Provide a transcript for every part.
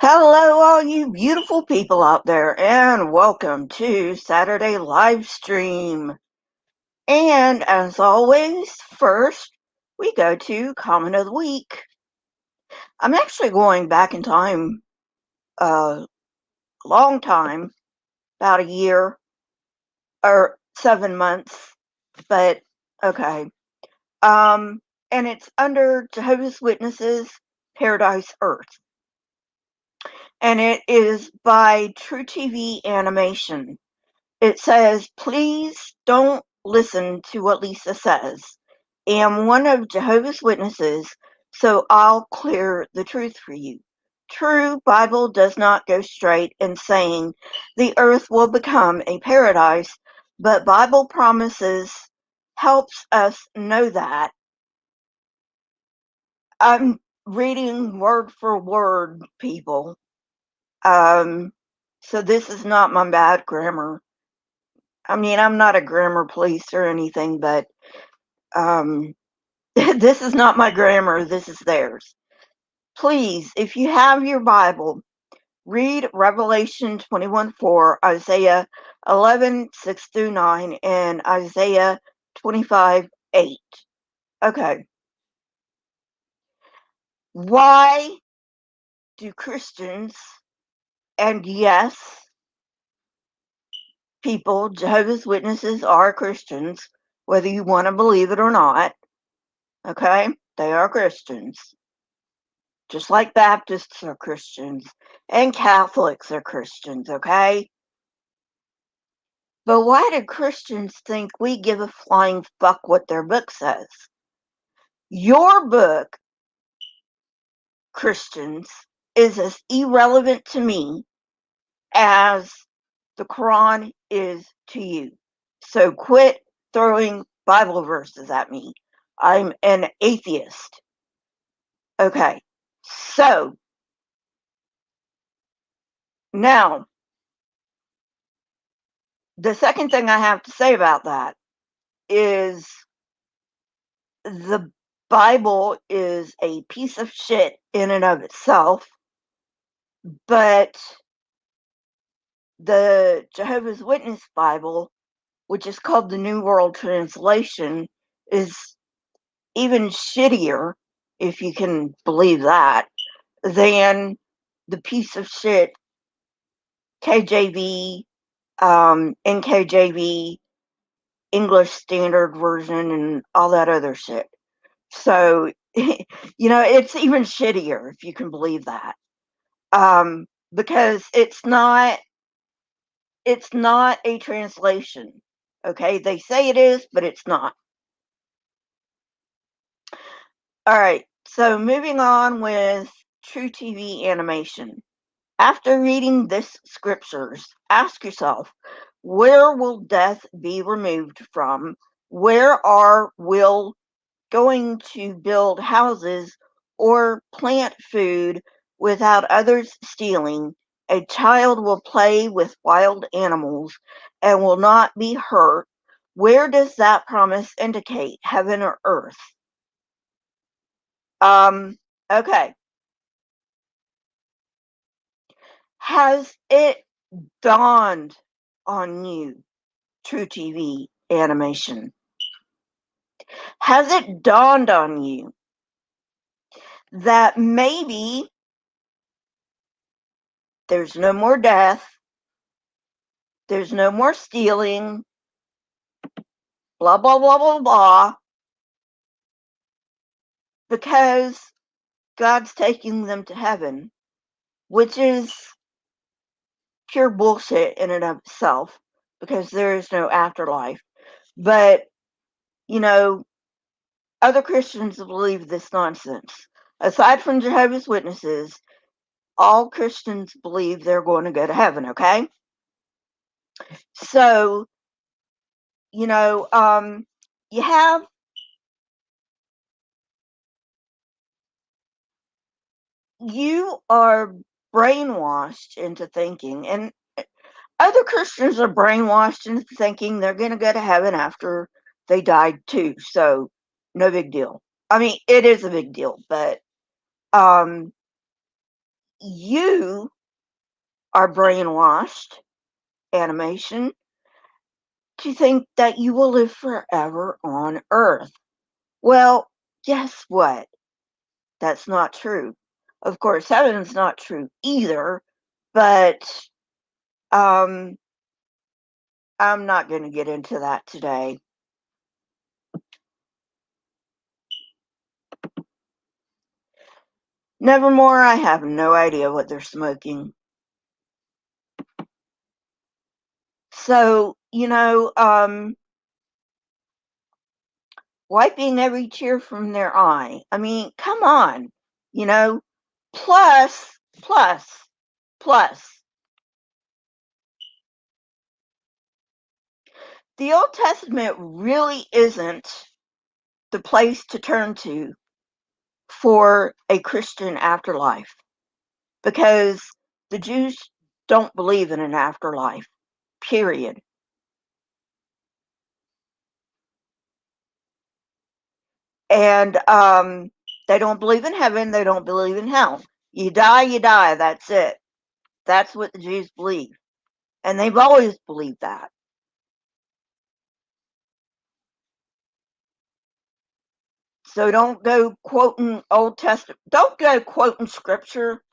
Hello, all you beautiful people out there, and welcome to Saturday Live Stream. And as always, first, we go to Comment of the Week. I'm actually going back in time, a long time, about a year or 7 months, but okay. And it's under Jehovah's Witnesses Paradise Earth, and it is by True TV Animation. It says, "Please don't listen to what Lisa says. Am one of Jehovah's Witnesses, so I'll clear the truth for you. True, Bible does not go straight in saying the earth will become a paradise, but Bible promises helps us know that." I'm reading word for word, people. So this is not my bad grammar. I mean, I'm not a grammar police or anything, but um, this is not my grammar. This is theirs. Please, if you have your Bible, read Revelation 21:4, Isaiah 11:6 through 9, and Isaiah 25:8. Okay. Why do Christians, and yes, people, Jehovah's Witnesses are Christians, whether you want to believe it or not, okay? They are Christians. Just like Baptists are Christians and Catholics are Christians, okay? But why do Christians think we give a flying fuck what their book says? Your book, Christians, is as irrelevant to me as the Quran is to you. So quit throwing Bible verses at me. I'm an atheist. Okay, so now the second thing I have to say about that is the Bible is a piece of shit in and of itself, but the Jehovah's Witness Bible, which is called the New World Translation, is even shittier, if you can believe that, than the piece of shit KJV, NKJV, English Standard Version, and all that other shit. So, it's even shittier, if you can believe that. Because it's not a translation. Okay, they say it is, but it's not. All right, so moving on with True TV Animation. After reading this scriptures, ask yourself, where will death be removed from? Where are will going to build houses or plant food without others stealing. A child will play with wild animals and will not be hurt. Where does that promise indicate? Heaven or earth? Okay. Has it dawned on you, True TV Animation? Has it dawned on you that maybe there's no more death, there's no more stealing, blah, blah, blah, blah, blah, because God's taking them to heaven, which is pure bullshit in and of itself, because there is no afterlife. But, you know, other Christians believe this nonsense. Aside from Jehovah's Witnesses, all Christians believe they're going to go to heaven, okay? So, you know, you have you are brainwashed into thinking, and other Christians are brainwashed into thinking they're going to go to heaven after they died too. So no big deal. I mean, it is a big deal, but um, you are brainwashed, animation, to think that you will live forever on Earth. Well, guess what? That's not true. Of course, heaven's not true either, but um, I'm not going to get into that today. Nevermore, I have no idea what they're smoking. So, wiping every tear from their eye. I mean, come on, you know, plus, plus, plus. The Old Testament really isn't the place to turn to for a Christian afterlife because the Jews don't believe in an afterlife, period. And they don't believe in heaven, they don't believe in hell. You die, that's it. That's what the Jews believe. And they've always believed that. So don't go quoting Old Testament, don't go quoting scripture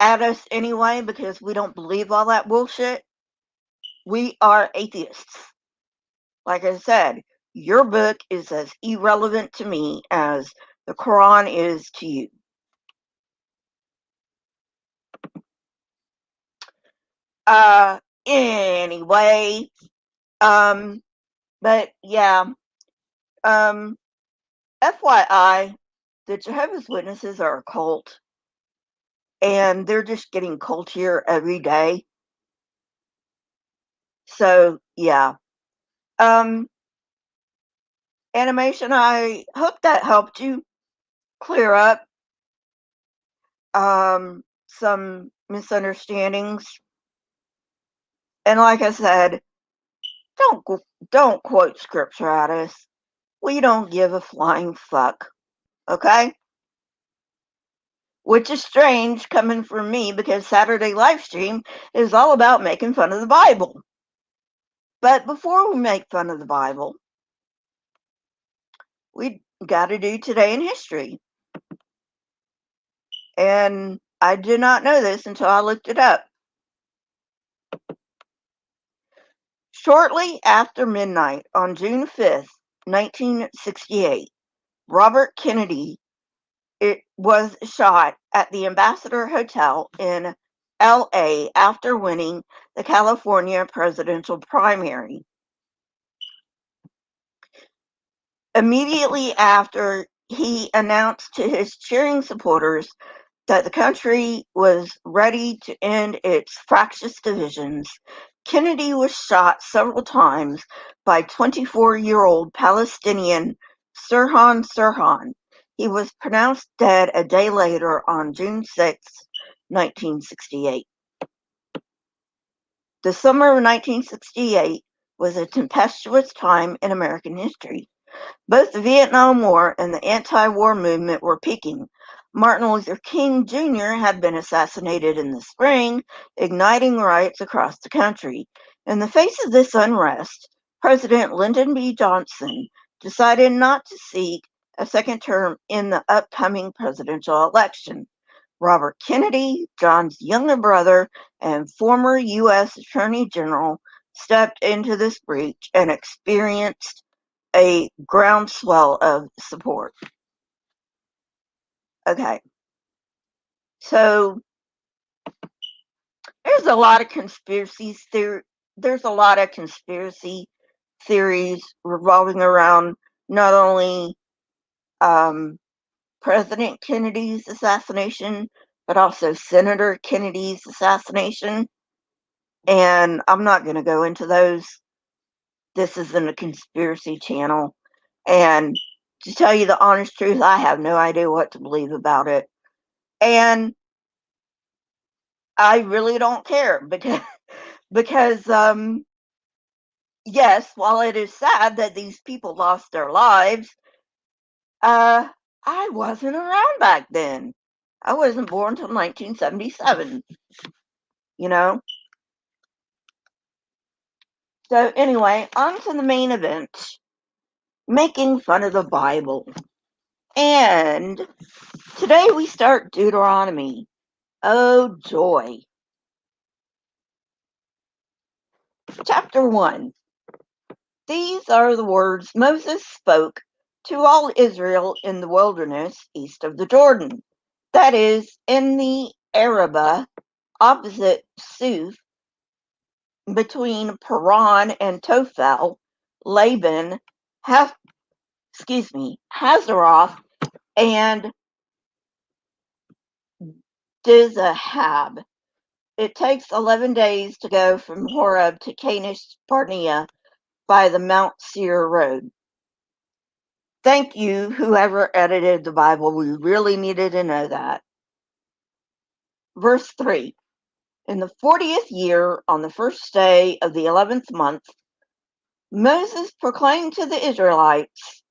at us anyway because we don't believe all that bullshit. We are atheists. Like I said, your book is as irrelevant to me as the Quran is to you. Anyway, um, but yeah, um, FYI, the Jehovah's Witnesses are a cult, and they're just getting cultier every day. So yeah, um, animation. I hope that helped you clear up some misunderstandings. And like I said, don't don't quote scripture at us. We don't give a flying fuck. Okay? Which is strange coming from me because Saturday Livestream is all about making fun of the Bible. But before we make fun of the Bible, we got to do today in history. And I did not know this until I looked it up. Shortly after midnight on June 5th, 1968, Robert Kennedy was shot at the Ambassador Hotel in LA after winning the California presidential primary. Immediately after, he announced to his cheering supporters that the country was ready to end its fractious divisions. Kennedy was shot several times by 24-year-old Palestinian Sirhan Sirhan. He was pronounced dead a day later on June 6, 1968. The summer of 1968 was a tempestuous time in American history. Both the Vietnam War and the anti-war movement were peaking. Martin Luther King Jr. had been assassinated in the spring, igniting riots across the country. In the face of this unrest, President Lyndon B. Johnson decided not to seek a second term in the upcoming presidential election. Robert Kennedy, John's younger brother and former U.S. Attorney General, stepped into this breach and experienced a groundswell of support. Okay, so there's a lot of conspiracies there. There's a lot of conspiracy theories revolving around not only um, President Kennedy's assassination, but also Senator Kennedy's assassination. And I'm not going to go into those. This isn't a conspiracy channel. And to tell you the honest truth, I have no idea what to believe about it. And I really don't care because yes, while it is sad that these people lost their lives, uh I wasn't around back then. I wasn't born until 1977, you know? So anyway, on to the main event, making fun of the Bible. And today we start Deuteronomy. Oh joy. Chapter 1. These are the words Moses spoke to all Israel in the wilderness east of the Jordan, that is, in the Arabah opposite Suf, between Paran and Tophel, Laban, Hazeroth, and Dizahab. It takes 11 days to go from Horeb to Kadesh Barnea by the Mount Seir road. Thank you, whoever edited the Bible. We really needed to know that. Verse 3. In the 40th year, on the first day of the 11th month, Moses proclaimed to the Israelites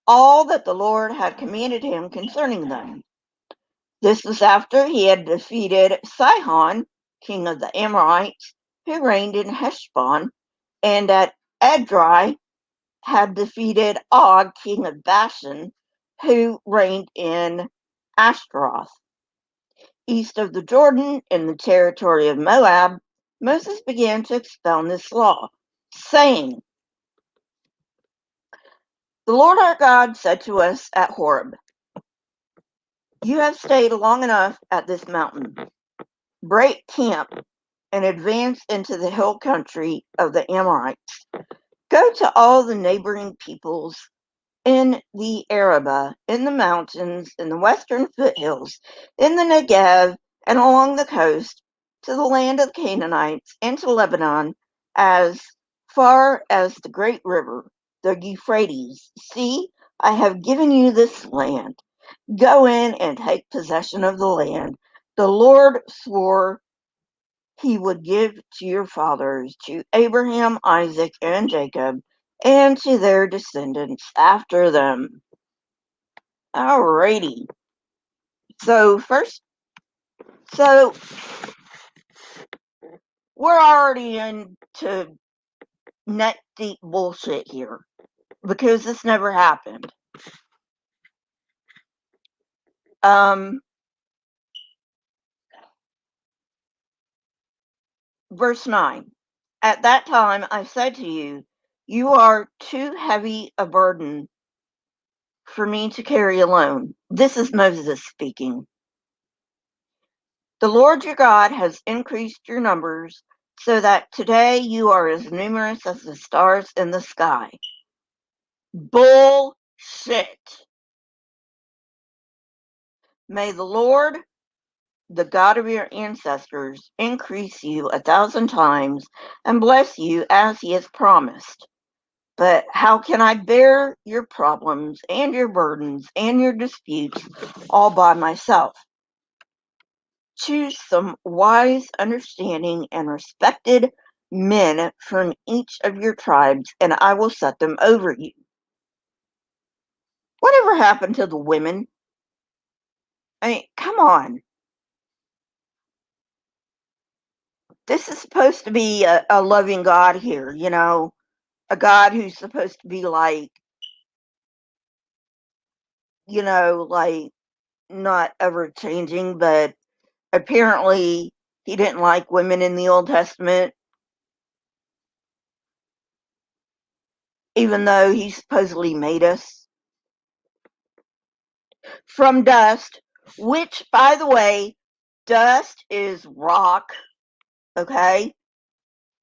all that the Lord had commanded him concerning them. This was after he had defeated Sihon, king of the Amorites, who reigned in Heshbon, and at Edrei had defeated Og, king of Bashan, who reigned in Ashtaroth. East of the Jordan, in the territory of Moab, Moses began to expound this law, saying, The Lord our God said to us at Horeb, You have stayed long enough at this mountain. Break camp and advance into the hill country of the Amorites. Go to all the neighboring peoples in the Arabah, in the mountains, in the western foothills, in the Negev, and along the coast, to the land of the Canaanites, and to Lebanon, as far as the great river, the Euphrates. See, I have given you this land. Go in and take possession of the land. The Lord swore he would give to your fathers, to Abraham, Isaac, and Jacob, and to their descendants after them. Alrighty. So so we're already into neck deep bullshit here because this never happened. Verse 9. At that time I said to you, you are too heavy a burden for me to carry alone. This is Moses speaking. The Lord your God has increased your numbers so that today you are as numerous as the stars in the sky. Bullshit. May the Lord, the God of your ancestors, increase you 1,000 times and bless you as he has promised. But how can I bear your problems and your burdens and your disputes all by myself? Choose some wise, understanding, and respected men from each of your tribes, and I will set them over you. Whatever happened to the women? I mean, come on. This is supposed to be a loving God here, a God who's supposed to be like, like not ever changing, but apparently he didn't like women in the Old Testament, even though he supposedly made us from dust, which, by the way, dust is rock, okay?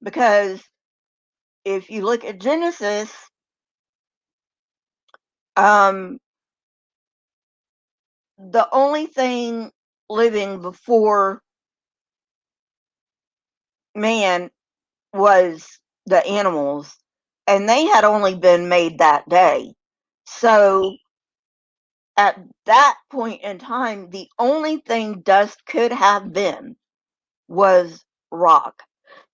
Because if you look at Genesis, um, the only thing living before man was the animals, and they had only been made that day. So at that point in time, the only thing dust could have been was rock.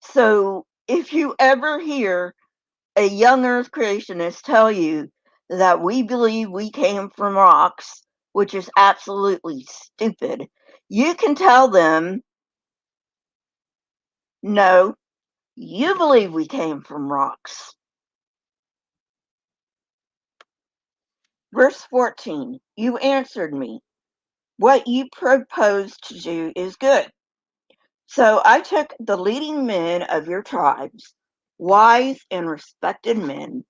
So if you ever hear a young earth creationist tell you that we believe we came from rocks, which is absolutely stupid, you can tell them, no, you believe we came from rocks. Verse 14, you answered me. What you propose to do is good. So I took the leading men of your tribes, wise and respected men,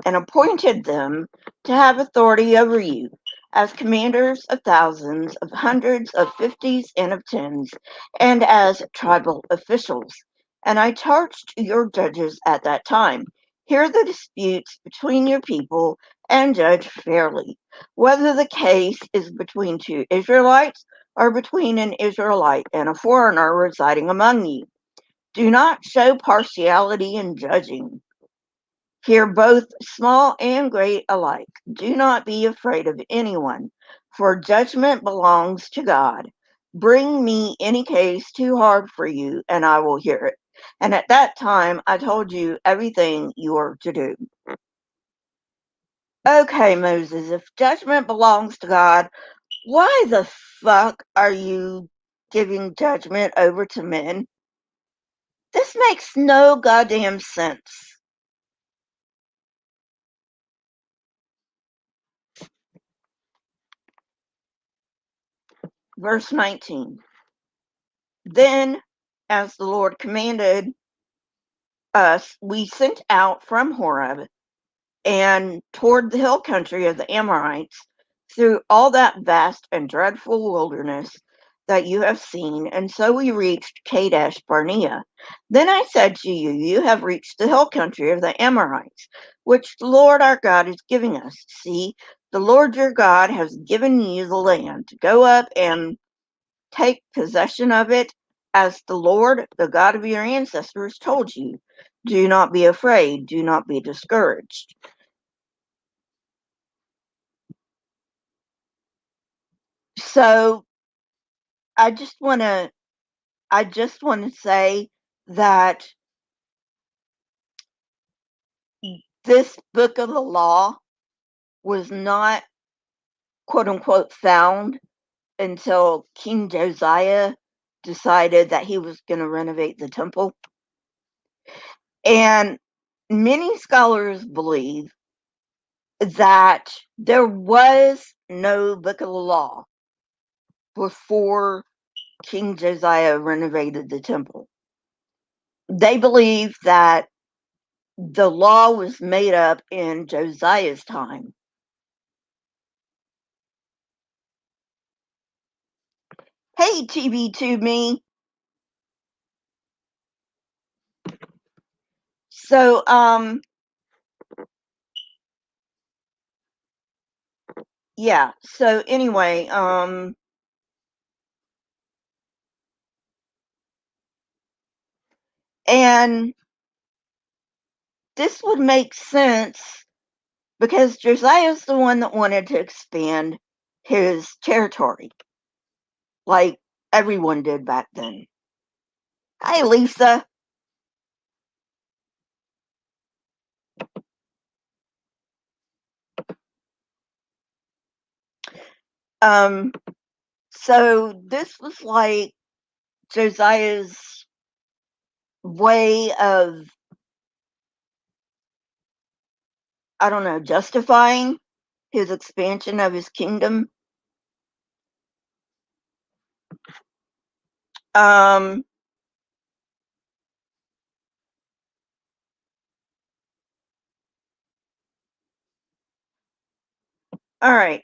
and appointed them to have authority over you, as commanders of thousands, of hundreds, of fifties, and of tens, and as tribal officials. And I charged your judges at that time, hear the disputes between your people and judge fairly, whether the case is between two Israelites or between an Israelite and a foreigner residing among you. Do not show partiality in judging. Hear both small and great alike. Do not be afraid of anyone, for judgment belongs to God. Bring me any case too hard for you, and I will hear it. And at that time I told you everything you are to do. Okay, Moses, if judgment belongs to God, why the fuck are you giving judgment over to men? This makes no goddamn sense. Verse 19. Then, as the Lord commanded us, we sent out from Horeb and toward the hill country of the Amorites through all that vast and dreadful wilderness that you have seen, and so we reached Kadesh Barnea. Then I said to you, you have reached the hill country of the Amorites, which the Lord our God is giving us. See, the Lord your God has given you the land. Go up and take possession of it, as the Lord, the God of your ancestors, told you. Do not be afraid, do not be discouraged. So I just want to say that this book of the law was not quote unquote found until King Josiah decided that he was going to renovate the temple. And many scholars believe that there was no book of the law before King Josiah renovated the temple. They believe that the law was made up in Josiah's time. Hey, TB2Me. So, yeah. So anyway, and this would make sense because Josiah's the one that wanted to expand his territory, like everyone did back then. Hi, Lisa. Um, so this was like Josiah's way of, I don't know, justifying his expansion of his kingdom. Um, all right,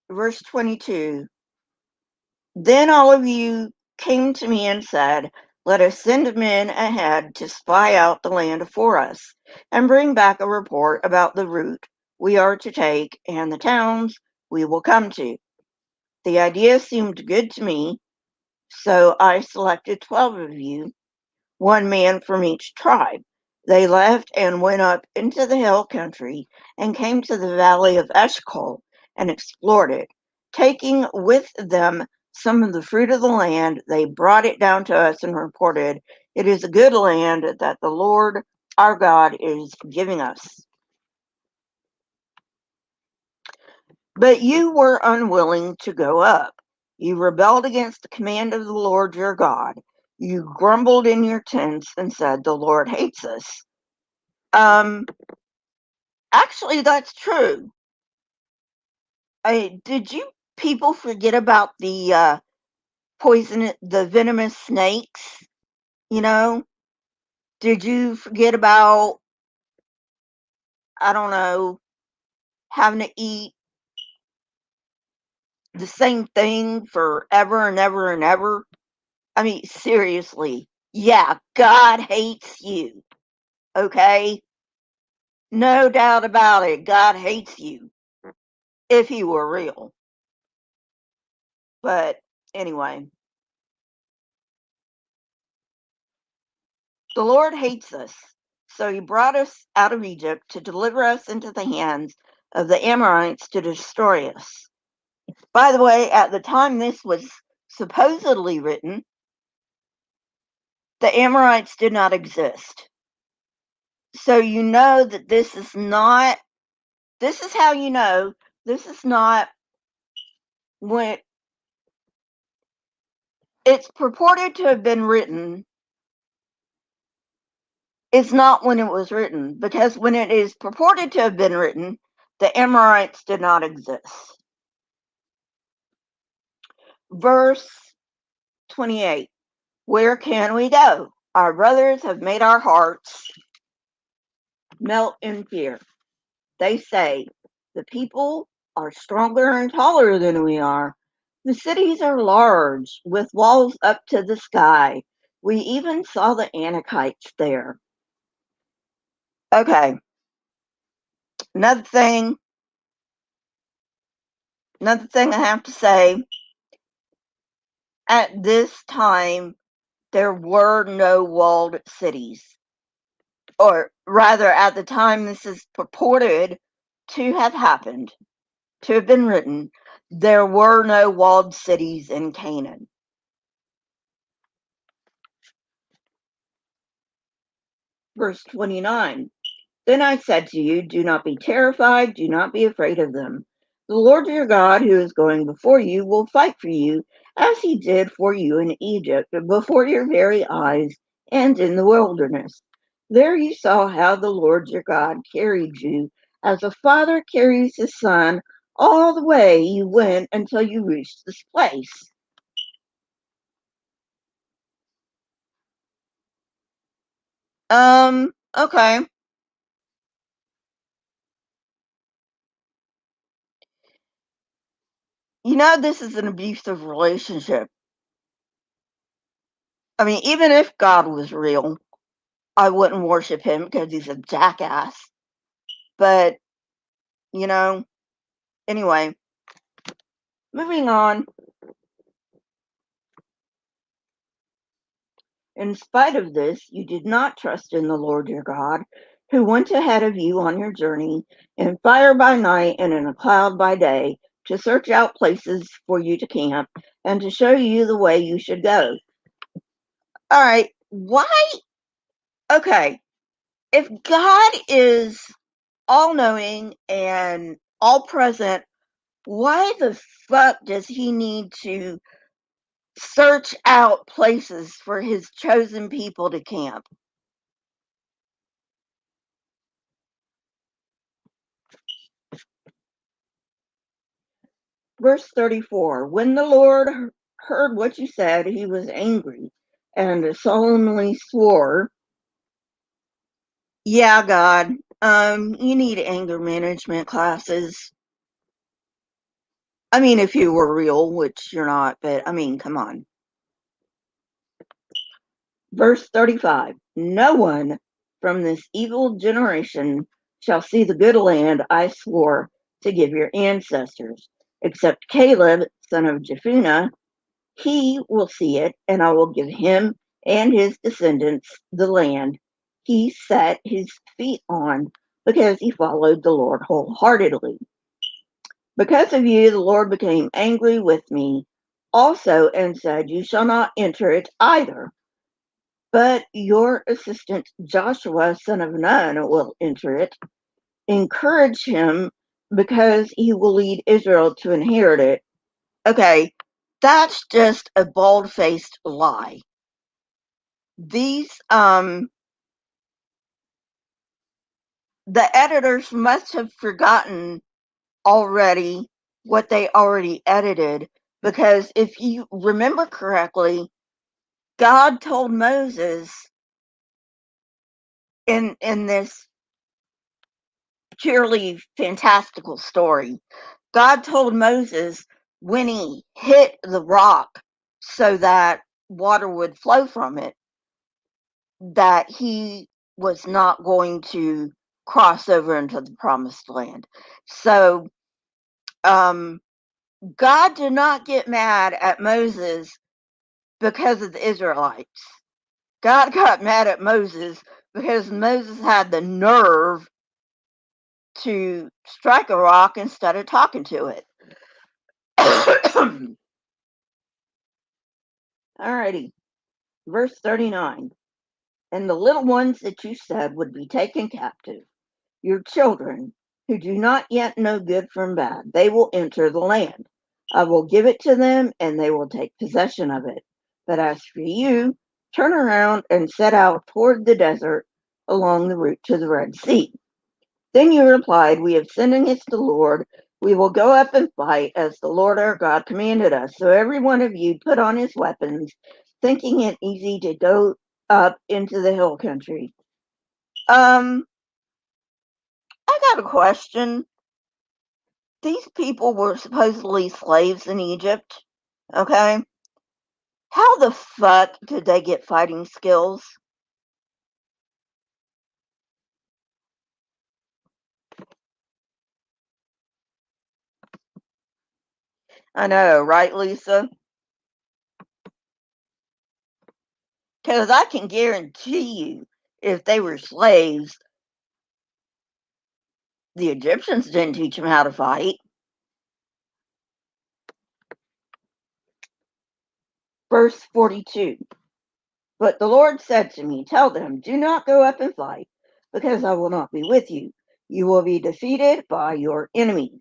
verse 22. Then all of you came to me and said, let us send men ahead to spy out the land for us and bring back a report about the route we are to take and the towns we will come to. The idea seemed good to me, so I selected 12 of you, one man from each tribe. They left and went up into the hill country and came to the valley of Eshcol and explored it. Taking with them some of the fruit of the land, they brought it down to us and reported, it is a good land that the Lord our God is giving us. But you were unwilling to go up. You rebelled against the command of the Lord your God. You grumbled in your tents and said, the Lord hates us. Actually, that's true. Did you people forget about the the venomous snakes? You know, did you forget about, I don't know, having to eat the same thing forever and ever and ever? I mean, seriously. Yeah, God hates you. Okay? No doubt about it. God hates you if he were real. But anyway, the Lord hates us. So he brought us out of Egypt to deliver us into the hands of the Amorites to destroy us. By the way, at the time this was supposedly written, the Amorites did not exist. So you know that this is not, this is how you know this is not when it's purported to have been written. It's not when it was written, because when it is purported to have been written, the Amorites did not exist. Verse 28. Where can we go? Our brothers have made our hearts melt in fear. They say, the people are stronger and taller than we are. The cities are large, with walls up to the sky. We even saw the Anakites there. Okay, another thing I have to say, at this time, there were no walled cities. Or rather, at the time this is purported to have happened, to have been written, there were no walled cities in Canaan. Verse 29. Then I said to you, do not be terrified, do not be afraid of them. The Lord your God, who is going before you, will fight for you, as he did for you in Egypt, before your very eyes and in the wilderness. There you saw how the Lord your God carried you, as a father carries his son, all the way you went until you reached this place. Okay. You know, this is an abusive relationship. I mean, even if God was real, I wouldn't worship him because he's a jackass. But, you know, anyway, moving on. In spite of this, you did not trust in the Lord your God, who went ahead of you on your journey in fire by night and in a cloud by day to search out places for you to camp and to show you the way you should go. All right, why? Okay, if God is all knowing and all present, why the fuck does he need to search out places for his chosen people to camp? Verse 34. When the Lord heard what you said, he was angry and solemnly swore, yeah, God, you need anger management classes. I mean, if you were real, which you're not, but I mean, come on. Verse 35. No one from this evil generation shall see the good land I swore to give your ancestors, except Caleb, son of Jephunneh. He will see it, and I will give him and his descendants the land he set his feet on, because he followed the Lord wholeheartedly. Because of you, the Lord became angry with me also and said, you shall not enter it either. But your assistant Joshua, son of Nun, will enter it. Encourage him because he will lead Israel to inherit it. Okay, that's just a bald-faced lie. These, the editors must have forgotten already what they already edited, because if you remember correctly, God told Moses in this purely fantastical story, God told Moses when he hit the rock so that water would flow from it, that he was not going to cross over into the promised land. So God did not get mad at Moses because of the Israelites. God got mad at Moses because Moses had the nerve to strike a rock instead of talking to it. Alrighty, verse 39. And the little ones that you said would be taken captive, your children, who do not yet know good from bad, they will enter the land. I will give it to them, and they will take possession of it. But as for you, turn around and set out toward the desert along the route to the Red Sea. Then you replied, we have sinned against the Lord. We will go up and fight as the Lord our God commanded us. So every one of you put on his weapons, thinking it easy to go up into the hill country. I got a question. These people were supposedly slaves in Egypt, okay? How the fuck did they get fighting skills? I know, right, Lisa? Because I can guarantee you, if they were slaves, the Egyptians didn't teach them how to fight. Verse 42. But the Lord said to me, tell them, do not go up and fight, because I will not be with you. You will be defeated by your enemies.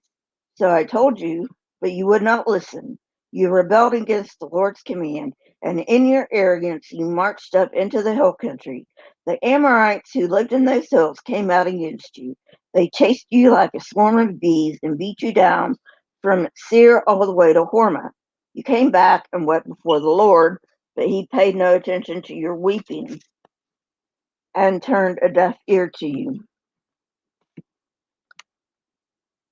So I told you, but you would not listen. You rebelled against the Lord's command, and in your arrogance you marched up into the hill country. The Amorites who lived in those hills came out against you. They chased you like a swarm of bees and beat you down from Seir all the way to Hormah. You came back and wept before the Lord, but he paid no attention to your weeping and turned a deaf ear to you.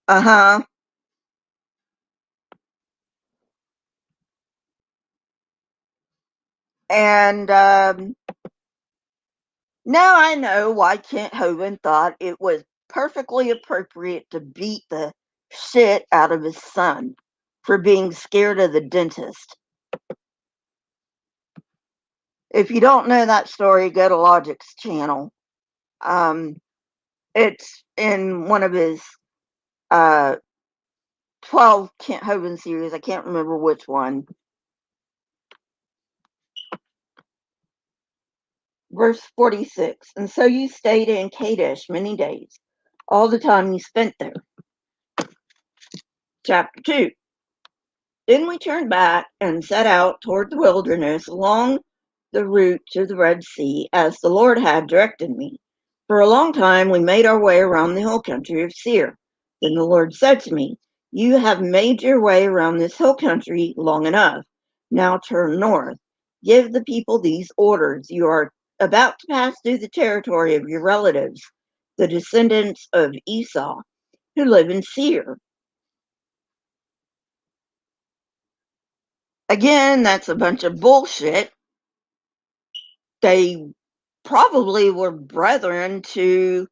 Uh-huh. And now I know why Kent Hovind thought it was perfectly appropriate to beat the shit out of his son for being scared of the dentist. If you don't know that story, go to Logic's channel. It's in one of his uh, 12 Kent Hovind series. I can't remember which one. Verse 46. And so you stayed in Kadesh many days, all the time you spent there. Chapter 2. Then we turned back and set out toward the wilderness along the route to the Red Sea, as the Lord had directed me. For a long time we made our way around the hill country of Seir. Then the Lord said to me, you have made your way around this hill country long enough. Now turn north. Give the people these orders. You are about to pass through the territory of your relatives, the descendants of Esau, who live in Seir. Again, that's a bunch of bullshit. They probably were brethren to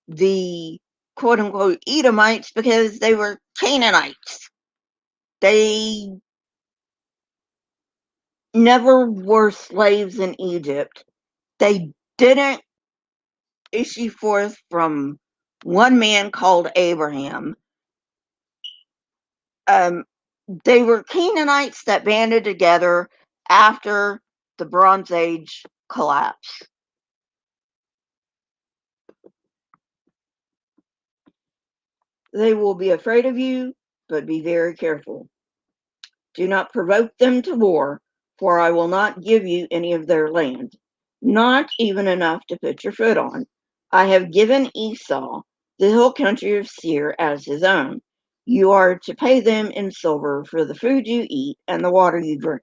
the quote unquote Edomites because they were Canaanites. They never were slaves in Egypt. They didn't issue forth from one man called Abraham. Um, they were Canaanites that banded together after the Bronze Age collapse. They will be afraid of you, but be very careful. Do not provoke them to war, for I will not give you any of their land, not even enough to put your foot on. I have given Esau the hill country of Seir as his own. You are to pay them in silver for the food you eat and the water you drink.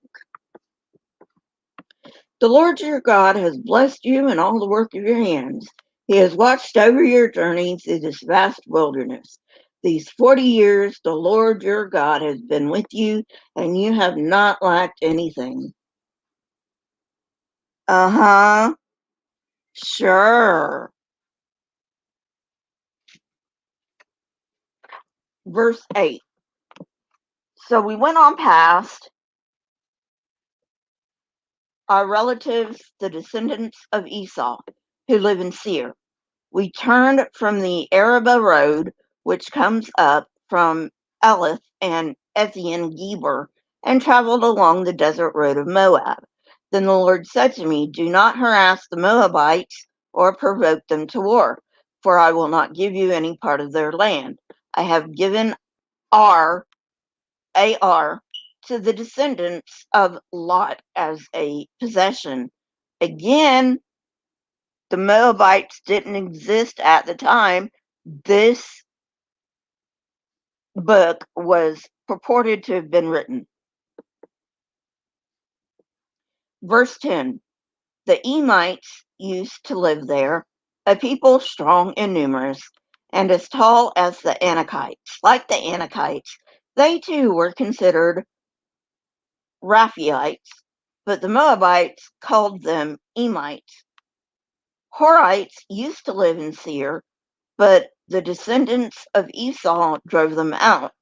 The Lord your God has blessed you in all the work of your hands. He has watched over your journey through this vast wilderness. These 40 years, the Lord your God has been with you, and you have not lacked anything. Uh-huh. Sure. Verse 8. So we went on past our relatives, the descendants of Esau, who live in Seir. We turned from the Araba road, which comes up from Elath and Ezion Geber, and traveled along the desert road of Moab. Then the Lord said to me, do not harass the Moabites or provoke them to war, for I will not give you any part of their land. I have given Ar, to the descendants of Lot as a possession. Again, the Moabites didn't exist at the time this book was purported to have been written. Verse 10. The Emites used to live there, a people strong and numerous, and as tall as the Anakites. Like the Anakites, they too were considered Raphaites, but the Moabites called them Emites. Horites used to live in Seir, but the descendants of Esau drove them out.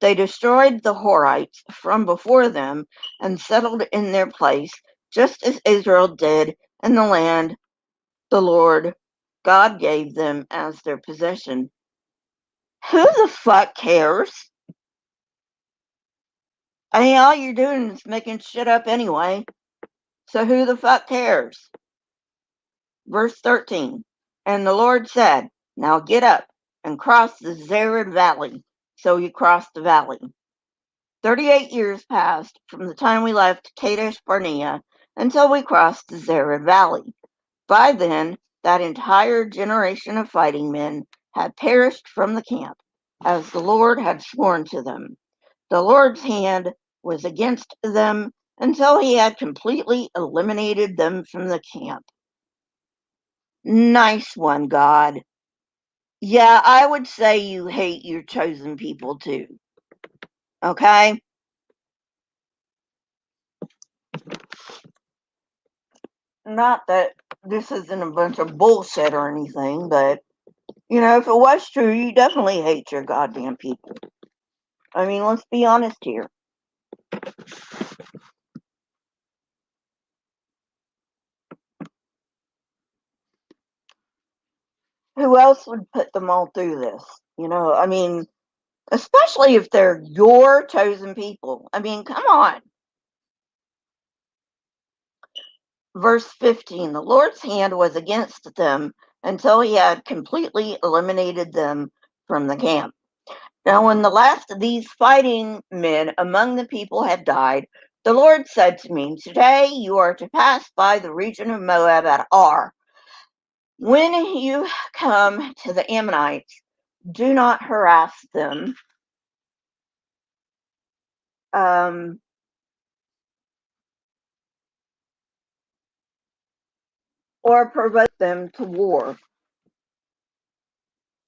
They destroyed the Horites from before them and settled in their place, just as Israel did in the land the Lord God gave them as their possession. Who the fuck cares? I mean, all you're doing is making shit up anyway. So who the fuck cares? Verse 13. And the Lord said, now get up and cross the Zered Valley. So you crossed the valley. 38 years passed from the time we left Kadesh Barnea until we crossed the Zered Valley. By then, that entire generation of fighting men had perished from the camp, as the Lord had sworn to them. The Lord's hand was against them until he had completely eliminated them from the camp. Nice one, God. Yeah, I would say you hate your chosen people too. Okay? Not that this isn't a bunch of bullshit or anything, but if it was true, you definitely hate your goddamn people. I mean, let's be honest here. Who else would put them all through this? I mean, especially if they're your chosen people. I mean, come on. Verse 15, the Lord's hand was against them until he had completely eliminated them from the camp. Now, when the last of these fighting men among the people had died, the Lord said to me, today you are to pass by the region of Moab at Ar. When you come to the Ammonites, do not harass them. Or provoke them to war.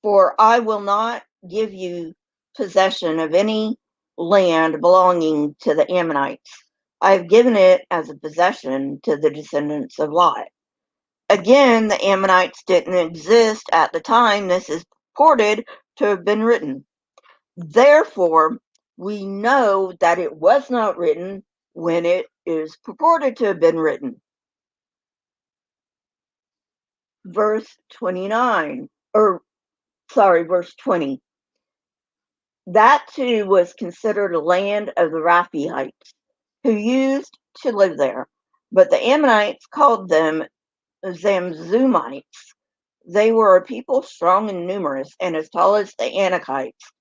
For I will not give you possession of any land belonging to the Ammonites. I have given it as a possession to the descendants of Lot. Again, the Ammonites didn't exist at the time this is purported to have been written. Therefore, we know that it was not written when it is purported to have been written. Verse 29, verse 20. That too was considered a land of the Raphaites, who used to live there. But the Ammonites called them Zamzumites. They were a people strong and numerous, and as tall as the Anakites.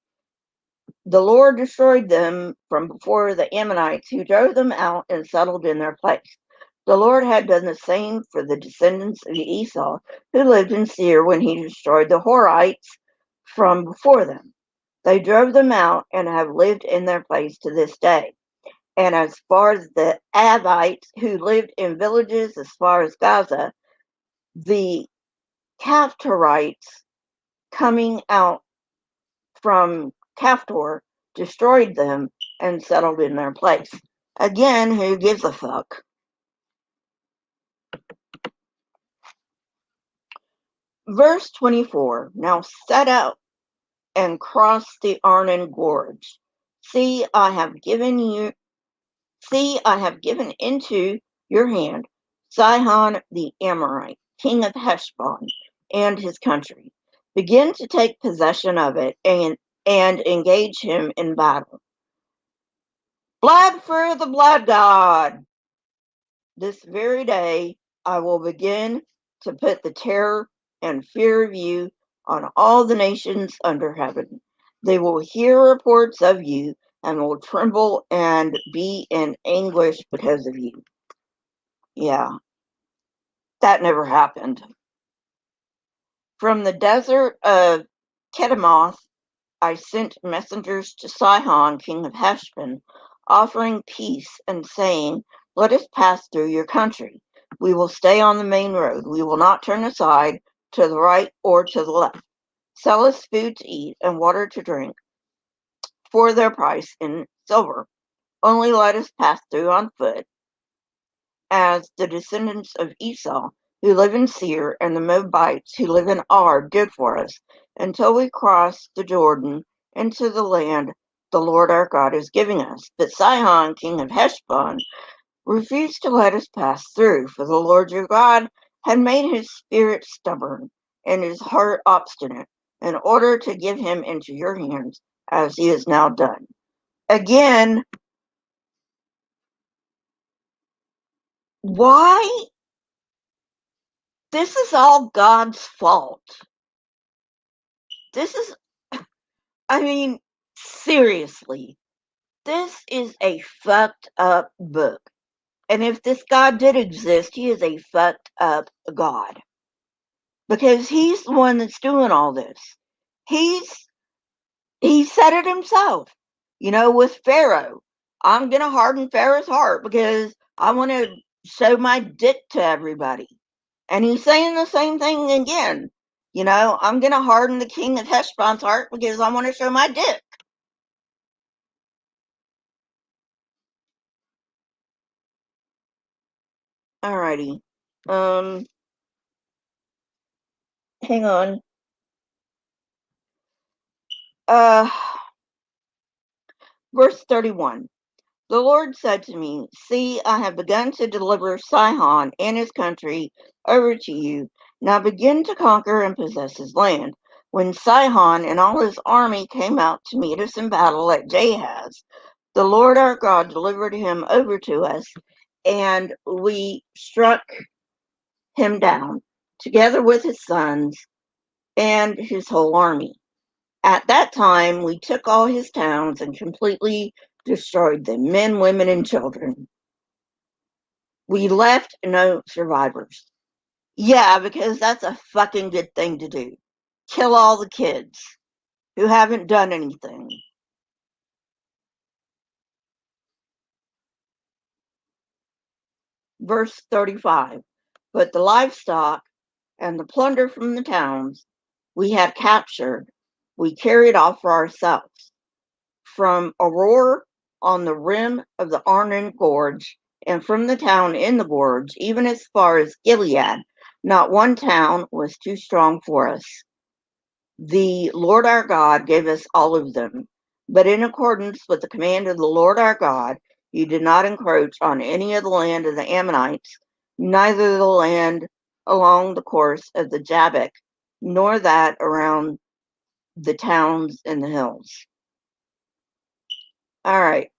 The Lord destroyed them from before the Ammonites, who drove them out and settled in their place. The Lord had done the same for the descendants of Esau, who lived in Seir when he destroyed the Horites from before them. They drove them out and have lived in their place to this day. And as far as the Avites, who lived in villages as far as Gaza, the Caphtorites coming out from Caphtor destroyed them and settled in their place. Again, who gives a fuck? Verse 24. Now set out and cross the Arnon Gorge. See, I have given into your hand Sihon the Amorite, king of Heshbon, and his country. Begin to take possession of it and engage him in battle. Blood for the blood god! This very day I will begin to put the terror and fear of you on all the nations under heaven. They will hear reports of you and will tremble and be in anguish because of you. Yeah, that never happened. From the desert of Kedemoth, I sent messengers to Sihon, king of Heshbon, offering peace and saying, let us pass through your country. We will stay on the main road. We will not turn aside to the right or to the left. Sell us food to eat and water to drink for their price in silver. Only let us pass through on foot, as the descendants of Esau, who live in Seir, and the Moabites, who live in Ar, did for us, until we cross the Jordan into the land the Lord our God is giving us. But Sihon, king of Heshbon, refused to let us pass through, for the Lord your God had made his spirit stubborn and his heart obstinate, in order to give him into your hands, as he has now done. Again, why? This is all God's fault. This is, I mean, seriously, this is a fucked up book. And if this God did exist, he is a fucked up God. Because he's the one that's doing all this. He said it himself. With Pharaoh. I'm going to harden Pharaoh's heart because I want to show my dick to everybody. And he's saying the same thing again. I'm going to harden the king of Heshbon's heart because I want to show my dick. Alrighty. Hang on. Uh, verse 31. The Lord said to me, see, I have begun to deliver Sihon and his country over to you. Now begin to conquer and possess his land. When Sihon and all his army came out to meet us in battle at Jahaz, the Lord our God delivered him over to us, and we struck him down, together with his sons and his whole army. At that time, we took all his towns and completely destroyed them, men, women, and children. We left no survivors. Yeah, because that's a fucking good thing to do. Kill all the kids who haven't done anything. Verse 35. But the livestock and the plunder from the towns we had captured, we carried off for ourselves. From Aurora on the rim of the Arnon Gorge, and from the town in the gorge, even as far as Gilead, not one town was too strong for us. The Lord our God gave us all of them, but in accordance with the command of the Lord our God, you did not encroach on any of the land of the Ammonites, neither the land along the course of the Jabbok, nor that around the towns in the hills. All right.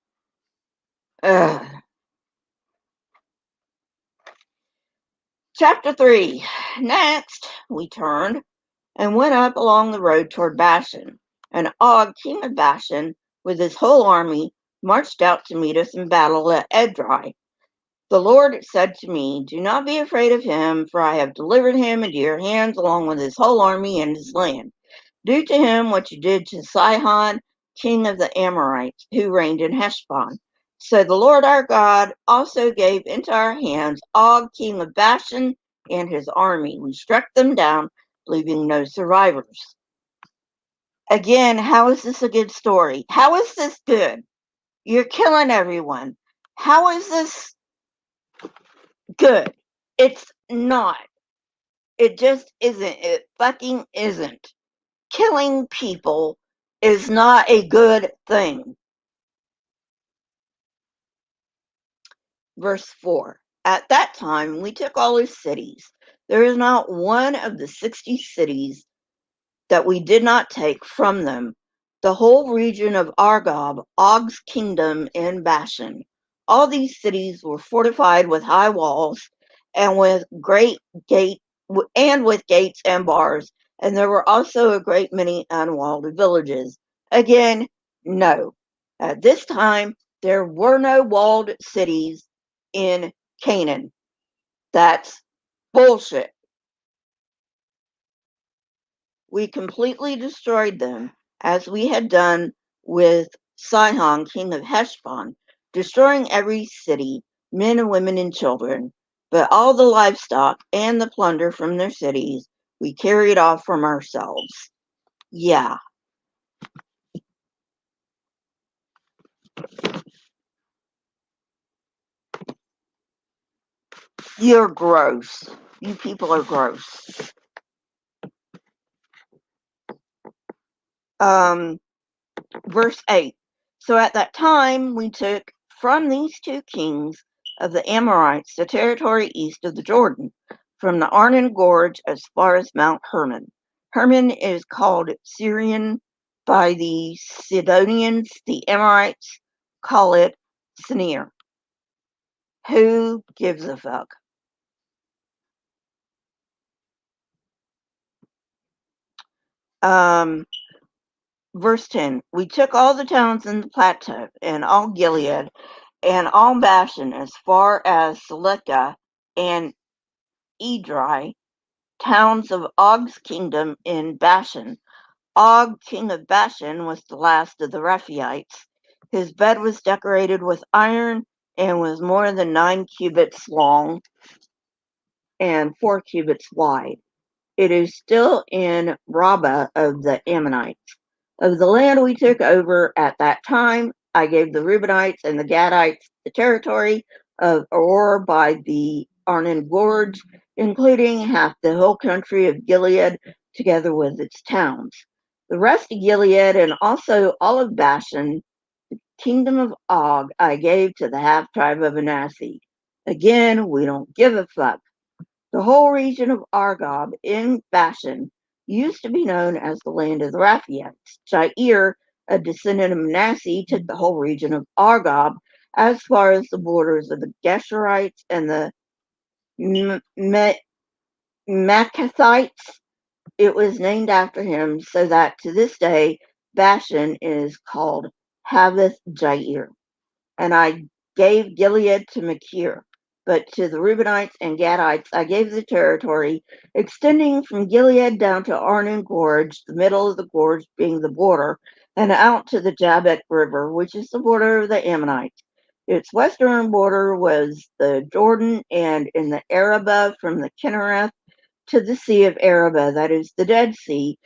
Chapter 3. Next, we turned and went up along the road toward Bashan. And Og, king of Bashan, with his whole army, marched out to meet us in battle at Edrei. The Lord said to me, "Do not be afraid of him, for I have delivered him into your hands along with his whole army and his land. Do to him what you did to Sihon, king of the Amorites, who reigned in Heshbon." So the Lord our God also gave into our hands Og, king of Bashan, and his army. We struck them down, leaving no survivors. Again, how is this a good story? How is this good? You're killing everyone. How is this good? It's not. It just isn't. It fucking isn't. Killing people is not a good thing. Verse 4. At that time we took all his cities. There is not one of the 60 cities that we did not take from them, the whole region of Argob, Og's kingdom in Bashan. All these cities were fortified with high walls and with gates and bars, and there were also a great many unwalled villages. Again, no. At this time there were no walled cities in Canaan. That's bullshit. We completely destroyed them, as we had done with Sihon, king of Heshbon, destroying every city, men and women and children. But all the livestock and the plunder from their cities we carried off from ourselves. Yeah, you're gross. You people are gross. Um, Verse 8. So at that time we took from these two kings of the Amorites the territory east of the Jordan, from the Arnon Gorge as far as Mount Hermon. Hermon is called Syrian by the Sidonians. The Amorites call it Sinir. Who gives a fuck? Um, Verse 10. We took all the towns in the plateau, and all Gilead, and all Bashan as far as Selecah and Edrei, towns of Og's kingdom in Bashan. Og, king of Bashan, was the last of the Rephaites. His bed was decorated with iron and was more than 9 cubits long and 4 cubits wide. It is still in Rabbah of the Ammonites. Of the land we took over at that time, I gave the Reubenites and the Gadites the territory of Aurora by the Arnon Gorge, including half the hill country of Gilead, together with its towns. The rest of Gilead and also all of Bashan, kingdom of Og, I gave to the half tribe of Manasseh. Again, we don't give a fuck. The whole region of Argob in Bashan used to be known as the land of the Rephaites. Jair, a descendant of Manasseh, took the whole region of Argob as far as the borders of the Geshurites and the Maccathites. It was named after him, so that to this day Bashan is called Haveth Jair. And I gave Gilead to Machir. But to the Reubenites and Gadites I gave the territory extending from Gilead down to Arnon Gorge, the middle of the gorge being the border, and out to the Jabbok River, which is the border of the Ammonites. Its western border was the Jordan, and in the Arabah from the Kinnereth to the Sea of Arabah, that is the Dead Sea,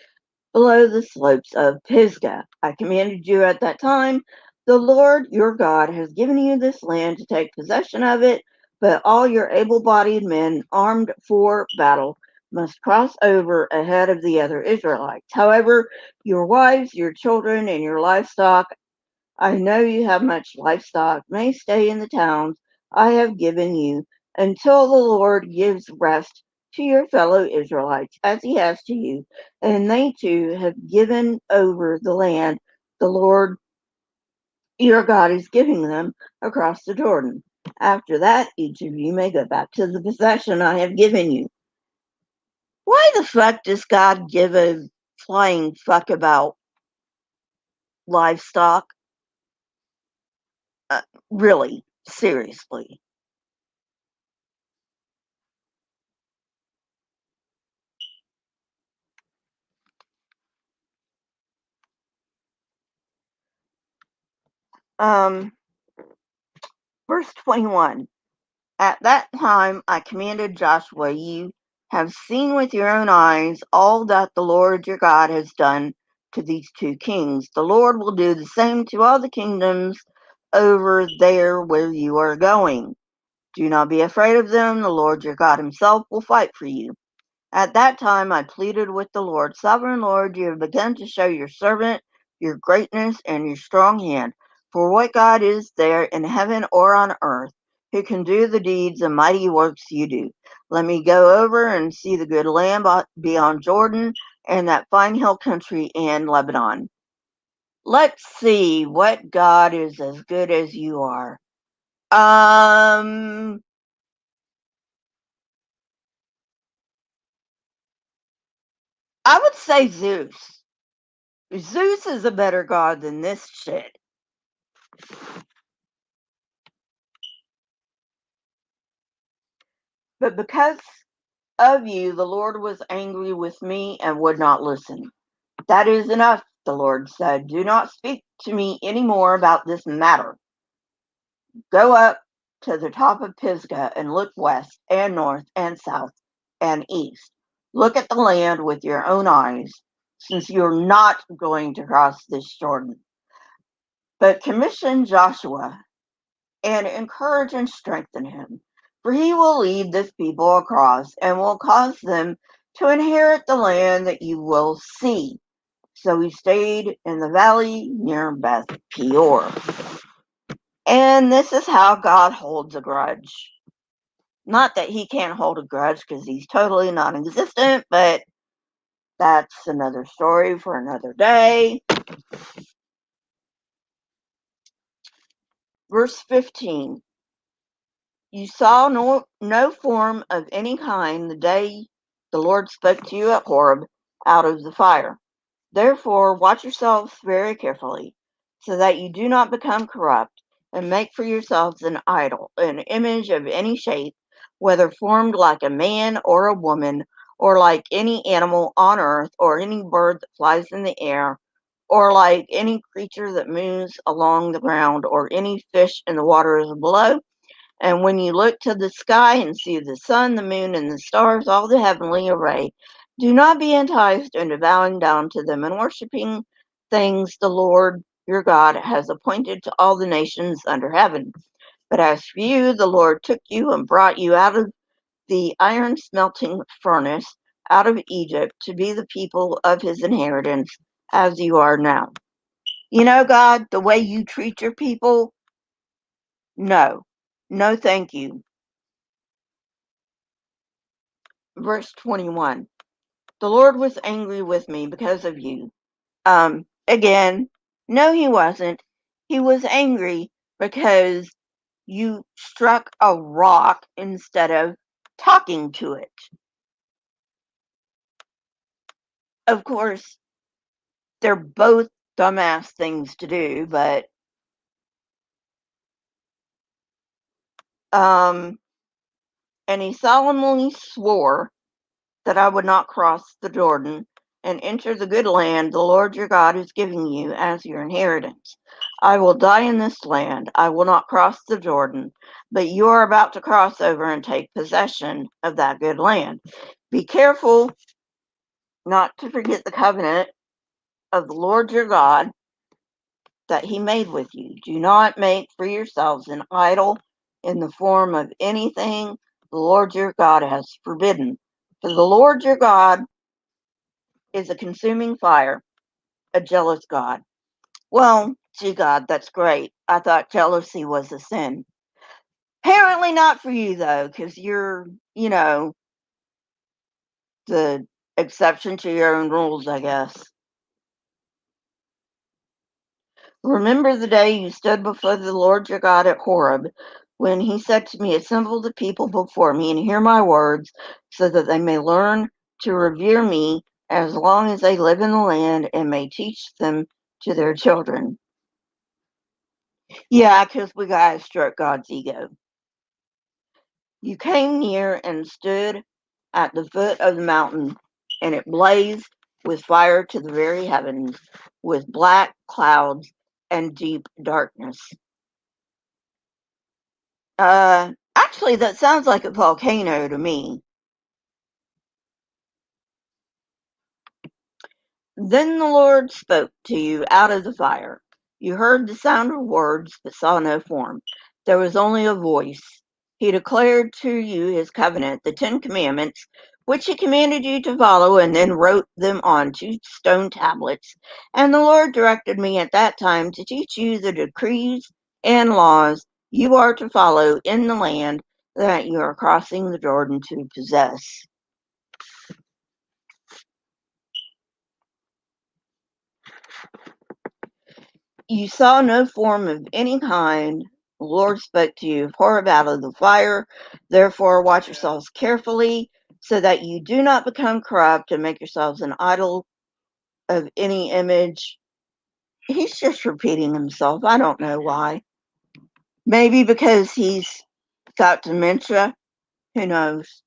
below the slopes of Pisgah. I commanded you at that time, the Lord your God has given you this land to take possession of it, but all your able-bodied men armed for battle must cross over ahead of the other Israelites. However, your wives, your children, and your livestock, I know you have much livestock, may stay in the towns I have given you until the Lord gives rest to your fellow Israelites as he has to you, and they too have given over the land the Lord your God is giving them across the Jordan. After that, each of you may go back to the possession I have given you. Why the fuck does God give a flying fuck about livestock? Uh, really, seriously. Um, verse 21. At that time I commanded Joshua, you have seen with your own eyes all that the Lord your God has done to these two kings. The Lord will do the same to all the kingdoms over there where you are going. Do not be afraid of them. The Lord your God himself will fight for you. At that time I pleaded with the Lord, Sovereign Lord, you have begun to show your servant your greatness and your strong hand. For what God is there in heaven or on earth who can do the deeds and mighty works you do? Let me go over and see the good land beyond Jordan and that fine hill country in Lebanon. Let's see what God is as good as you are. Um, I would say Zeus. Zeus is a better god than this shit. But because of you, the Lord was angry with me and would not listen. That is enough, the Lord said. Do not speak to me any more about this matter. Go up to the top of Pisgah and look west and north and south and east. Look at the land with your own eyes, since you're not going to cross this Jordan. But commission Joshua and encourage and strengthen him, for he will lead this people across and will cause them to inherit the land that you will see. So he stayed in the valley near Beth Peor. And this is how God holds a grudge. Not that he can't hold a grudge because he's totally non existent, but that's another story for another day. Verse 15. You saw no form of any kind the day the Lord spoke to you at Horeb out of the fire. Therefore, watch yourselves very carefully, so that you do not become corrupt, and make for yourselves an idol, an image of any shape, whether formed like a man or a woman, or like any animal on earth, or any bird that flies in the air, or like any creature that moves along the ground, or any fish in the waters below. And when you look to the sky and see the sun, the moon, and the stars, all the heavenly array, do not be enticed into bowing down to them and worshiping things the Lord your God has appointed to all the nations under heaven. But as for you, the Lord took you and brought you out of the iron smelting furnace, out of Egypt, to be the people of his inheritance, as you are now. You know, God, the way you treat your people, no. No, thank you. Verse 21. The Lord was angry with me because of you. Again, no, he wasn't. He was angry because you struck a rock instead of talking to it. Of course, they're both dumbass things to do, but um, and he solemnly swore that I would not cross the Jordan and enter the good land the Lord your God is giving you as your inheritance. I will die in this land. I will not cross the Jordan, but you are about to cross over and take possession of that good land. Be careful not to forget the covenant of the Lord your God that he made with you. Do not make for yourselves an idol in the form of anything the Lord your God has forbidden. For the Lord your God is a consuming fire, a jealous God. Well, gee, God, that's great. I thought jealousy was a sin. Apparently not for you, though, because you're, the exception to your own rules, I guess. Remember the day you stood before the Lord your God at Horeb, when he said to me, "Assemble the people before me and hear my words, so that they may learn to revere me as long as they live in the land and may teach them to their children." Yeah, because we gotta stroke God's ego. You came near and stood at the foot of the mountain, and it blazed with fire to the very heavens, with black clouds and deep darkness. Actually, that sounds like a volcano to me. Then the Lord spoke to you out of the fire. You heard the sound of words, but saw no form. There was only a voice. He declared to you his covenant, the 10 Commandments, which he commanded you to follow, and then wrote them on 2 stone tablets. And the Lord directed me at that time to teach you the decrees and laws you are to follow in the land that you are crossing the Jordan to possess. You saw no form of any kind. The Lord spoke to you of Horeb out of the fire. Therefore, watch yourselves carefully, so that you do not become corrupt and make yourselves an idol of any image. He's just repeating himself. I don't know why. Maybe because he's got dementia. Who knows?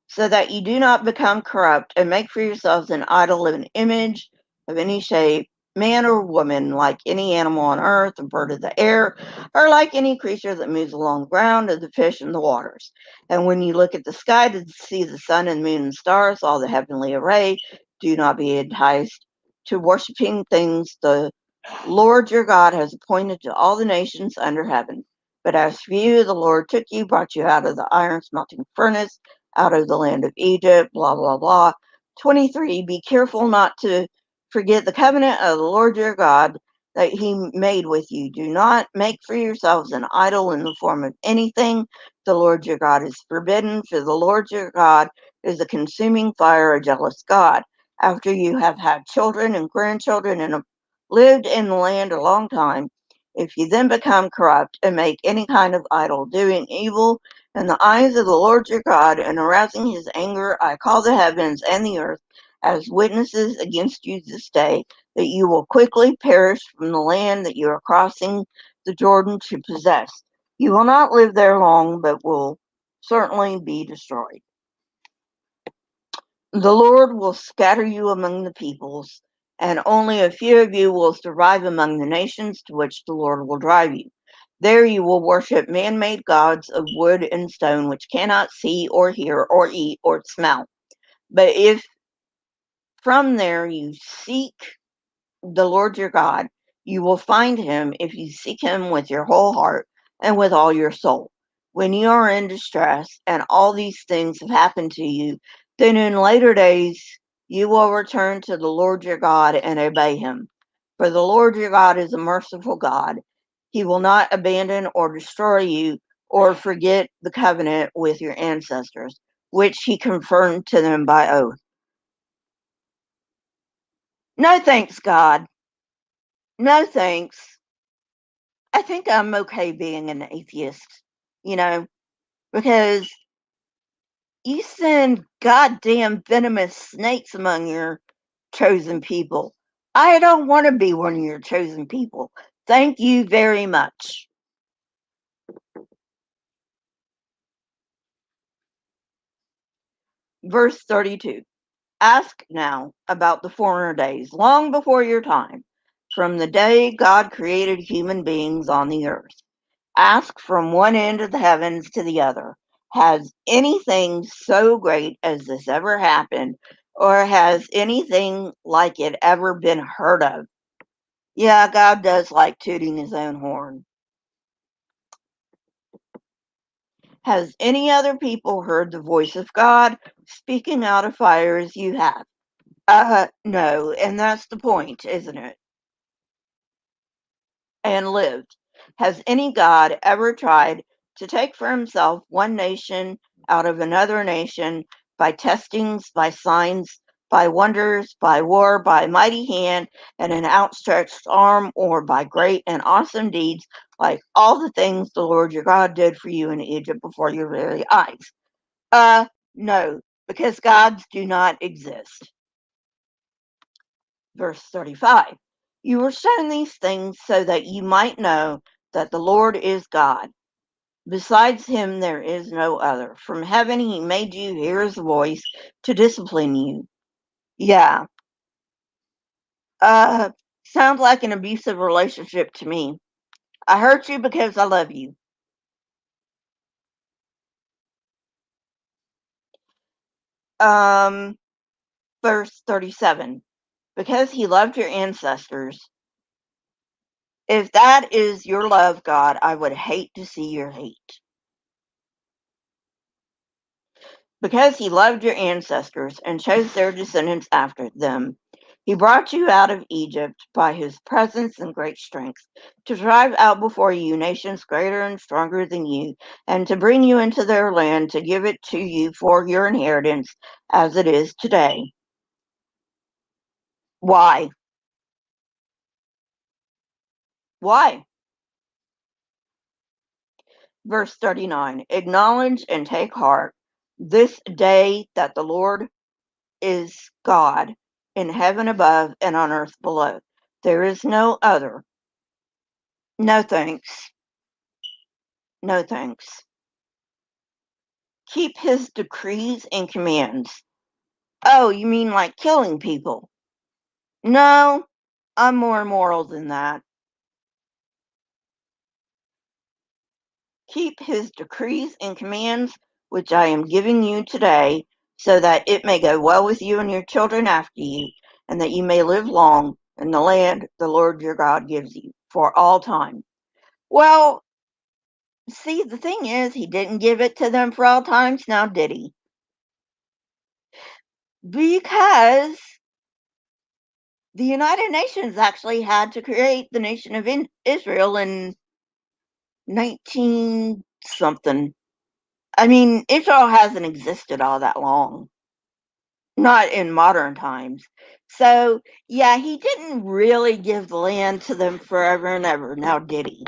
So that you do not become corrupt and make for yourselves an idol of an image of any shape, man or woman, like any animal on earth, a bird of the air, or like any creature that moves along the ground, or the fish in the waters. And when you look at the sky to see the sun and moon and stars, all the heavenly array, do not be enticed to worshiping things the Lord your God has appointed to all the nations under heaven. But as for you, the Lord took you, brought you out of the iron smelting furnace, out of the land of Egypt, blah, blah, blah. 23, be careful not to forget the covenant of the Lord your God that he made with you. Do not make for yourselves an idol in the form of anything the Lord your God is forbidden, for the Lord your God is a consuming fire, a jealous God. After you have had children and grandchildren and have lived in the land a long time, if you then become corrupt and make any kind of idol, doing evil in the eyes of the Lord your God, and arousing his anger, I call the heavens and the earth as witnesses against you this day, that you will quickly perish from the land that you are crossing the Jordan to possess. You will not live there long, but will certainly be destroyed. The Lord will scatter you among the peoples, and only a few of you will survive among the nations to which the Lord will drive you. There you will worship man-made gods of wood and stone, which cannot see or hear or eat or smell. But if from there you seek the Lord your God, you will find him if you seek him with your whole heart and with all your soul. When you are in distress and all these things have happened to you, then in later days you will return to the Lord your God and obey him. For the Lord your God is a merciful God. He will not abandon or destroy you or forget the covenant with your ancestors, which he confirmed to them by oath. No thanks, God. No thanks. I think I'm okay being an atheist, you know, because you send goddamn venomous snakes among your chosen people. I don't want to be one of your chosen people. Thank you very much. Verse 32. Ask now about the former days, long before your time, from the day God created human beings on the earth. Ask from one end of the heavens to the other, has anything so great as this ever happened, or has anything like it ever been heard of? Yeah, God does like tooting his own horn. Has any other people heard the voice of God speaking out of fire as you have? No, and that's the point, isn't it? And lived. Has any God ever tried to take for himself one nation out of another nation by testings, by signs, by wonders, by war, by mighty hand and an outstretched arm, or by great and awesome deeds like all the things the Lord your God did for you in Egypt before your very eyes? No, because gods do not exist. Verse 35. You were shown these things so that you might know that the Lord is God. Besides him there is no other. From heaven he made you hear his voice to discipline you. Yeah. Sounds like an abusive relationship to me. I hurt you because I love you. Um, Verse 37. Because he loved your ancestors. If that is your love, God, I would hate to see your hate. Because he loved your ancestors and chose their descendants after them, he brought you out of Egypt by his presence and great strength, to drive out before you nations greater and stronger than you, and to bring you into their land, to give it to you for your inheritance as it is today. Why? Why? Verse 39. Acknowledge and take heart this day that the Lord is God in heaven above and on earth below. There is no other. No thanks. No thanks. Keep his decrees and commands. Oh, you mean like killing people? No, I'm more moral than that. Keep his decrees and commands, which I am giving you today, so that it may go well with you and your children after you, and that you may live long in the land the Lord your God gives you for all time. Well, see, the thing is, he didn't give it to them for all times now, did he? Because the United Nations actually had to create the nation of Israel in 19 something. I mean, Israel hasn't existed all that long, not in modern times. So, yeah, he didn't really give the land to them forever and ever, now did he?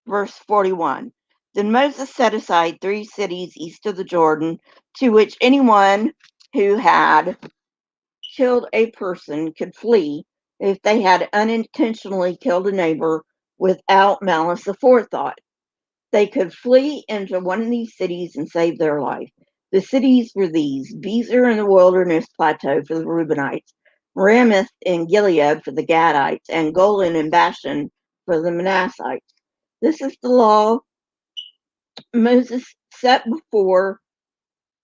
Verse 41. Then Moses set aside 3 cities east of the Jordan, to which anyone who had killed a person could flee if they had unintentionally killed a neighbor without malice aforethought. They could flee into one of these cities and save their life. The cities were these: Bezer in the wilderness plateau for the Reubenites, Ramoth in Gilead for the Gadites, and Golan and Bashan for the Manassites. This is the law Moses set before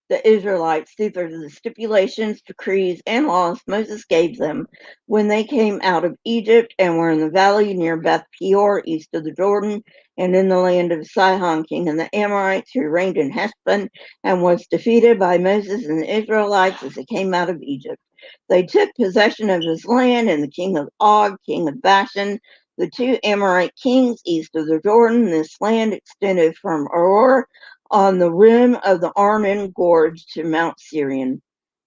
the Israelites through the stipulations, decrees, and laws Moses gave them when they came out of Egypt and were in the valley near Beth Peor, east of the Jordan, and in the land of Sihon, king of the Amorites, who reigned in Heshbon and was defeated by Moses and the Israelites as they came out of Egypt. They took possession of his land, and the king of Og, king of Bashan, the 2 Amorite kings east of the Jordan. This land extended from Aroer on the rim of the Arnon Gorge to Mount Sirion,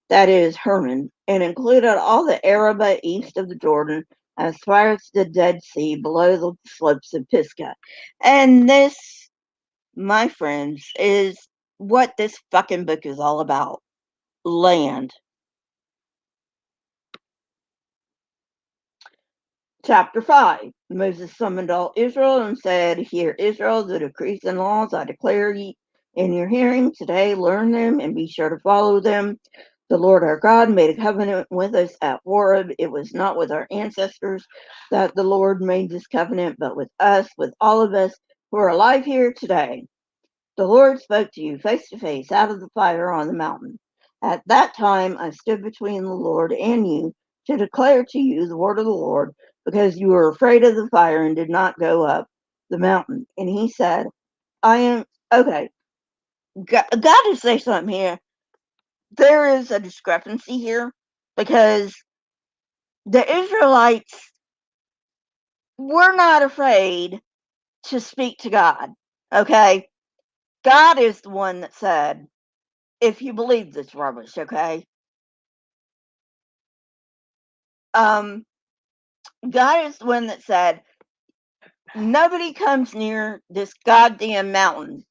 that is Hermon, and included all the Arabah east of the Jordan as far as the Dead Sea below the slopes of Pisgah. And this, my friends, is what this fucking book is all about. Land. Chapter 5. Moses summoned all Israel and said, Hear, Israel, the decrees and laws I declare in your hearing today. Learn them and be sure to follow them. The Lord our God made a covenant with us at Horeb. It was not with our ancestors that the Lord made this covenant, but with us, with all of us who are alive here today. The Lord spoke to you face to face out of the fire on the mountain. At that time I stood between the Lord and you to declare to you the word of the Lord, because you were afraid of the fire and did not go up the mountain. And he said, I am, okay, God to say something here. There is a discrepancy here, because the Israelites were not afraid to speak to God. Okay? God is the one that said, if you believe this rubbish, okay? Um, God is the one that said, Nobody comes near this goddamn mountain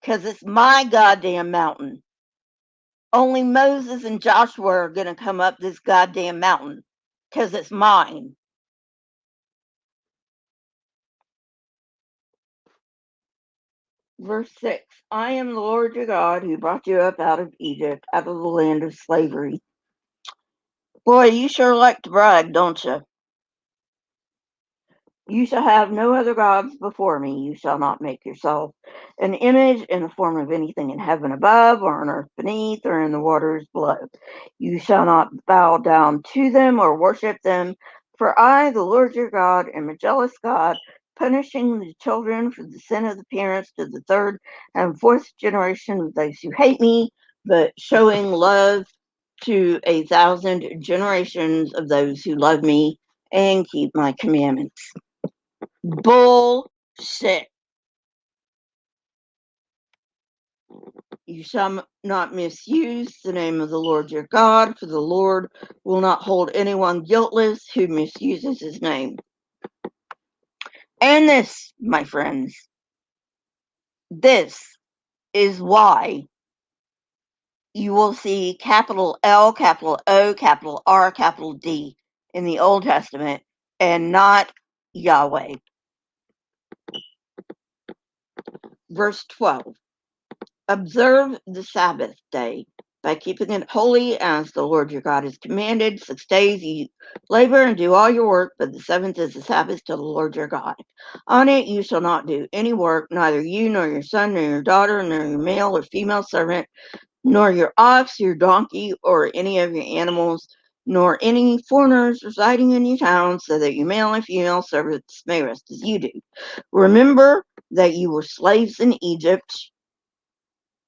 because it's my goddamn mountain. Only Moses and Joshua are going to come up this goddamn mountain because it's mine. Verse 6, I am the Lord your God who brought you up out of Egypt, out of the land of slavery. Boy, you sure like to brag, don't you? You shall have no other gods before me. You shall not make yourself an image in the form of anything in heaven above, or on earth beneath, or in the waters below. You shall not bow down to them or worship them. For I, the Lord your God, am a jealous God, punishing the children for the sin of the parents to the third and fourth generation of those who hate me, but showing love to 1,000 generations of those who love me and keep my commandments. Bullshit. You shall not misuse the name of the Lord your God, for the Lord will not hold anyone guiltless who misuses his name. And this, my friends, this is why you will see capital L, capital O, capital R, capital D in the Old Testament and not Yahweh. Verse 12. Observe the Sabbath day by keeping it holy as the Lord your God has commanded. 6 days you labor and do all your work, but the seventh is the Sabbath to the Lord your God. On it you shall not do any work, neither you nor your son nor your daughter nor your male or female servant, nor your ox, your donkey, or any of your animals, nor any foreigners residing in your town, so that your male and female servants may rest as you do. Remember that you were slaves in Egypt.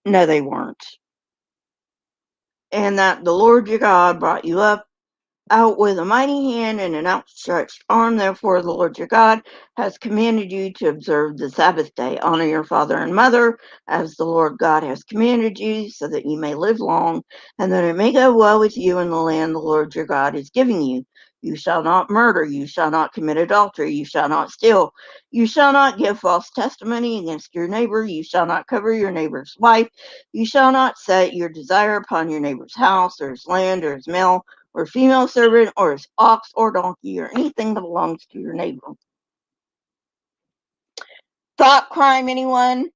No, they weren't. And that the Lord your God brought you up out with a mighty hand and an outstretched arm. Therefore, the Lord your God has commanded you to observe the Sabbath day. Honor your father and mother, as the Lord God has commanded you, so that you may live long, and that it may go well with you in the land the Lord your God is giving you. You shall not murder. You shall not commit adultery. You shall not steal. You shall not give false testimony against your neighbor. You shall not cover your neighbor's wife. You shall not set your desire upon your neighbor's house, or his land, or his male or female servant, or his ox or donkey, or anything that belongs to your neighbor. Thought crime, anyone?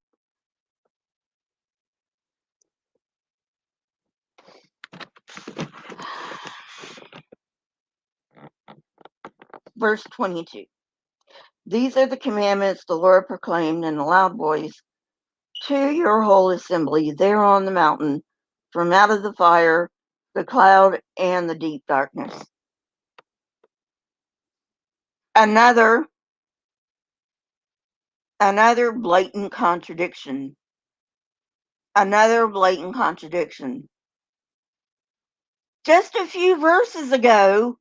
Verse 22. These are the commandments the Lord proclaimed in a loud voice to your whole assembly there on the mountain, from out of the fire, the cloud, and the deep darkness. Another blatant contradiction. Another blatant contradiction. Just a few verses ago,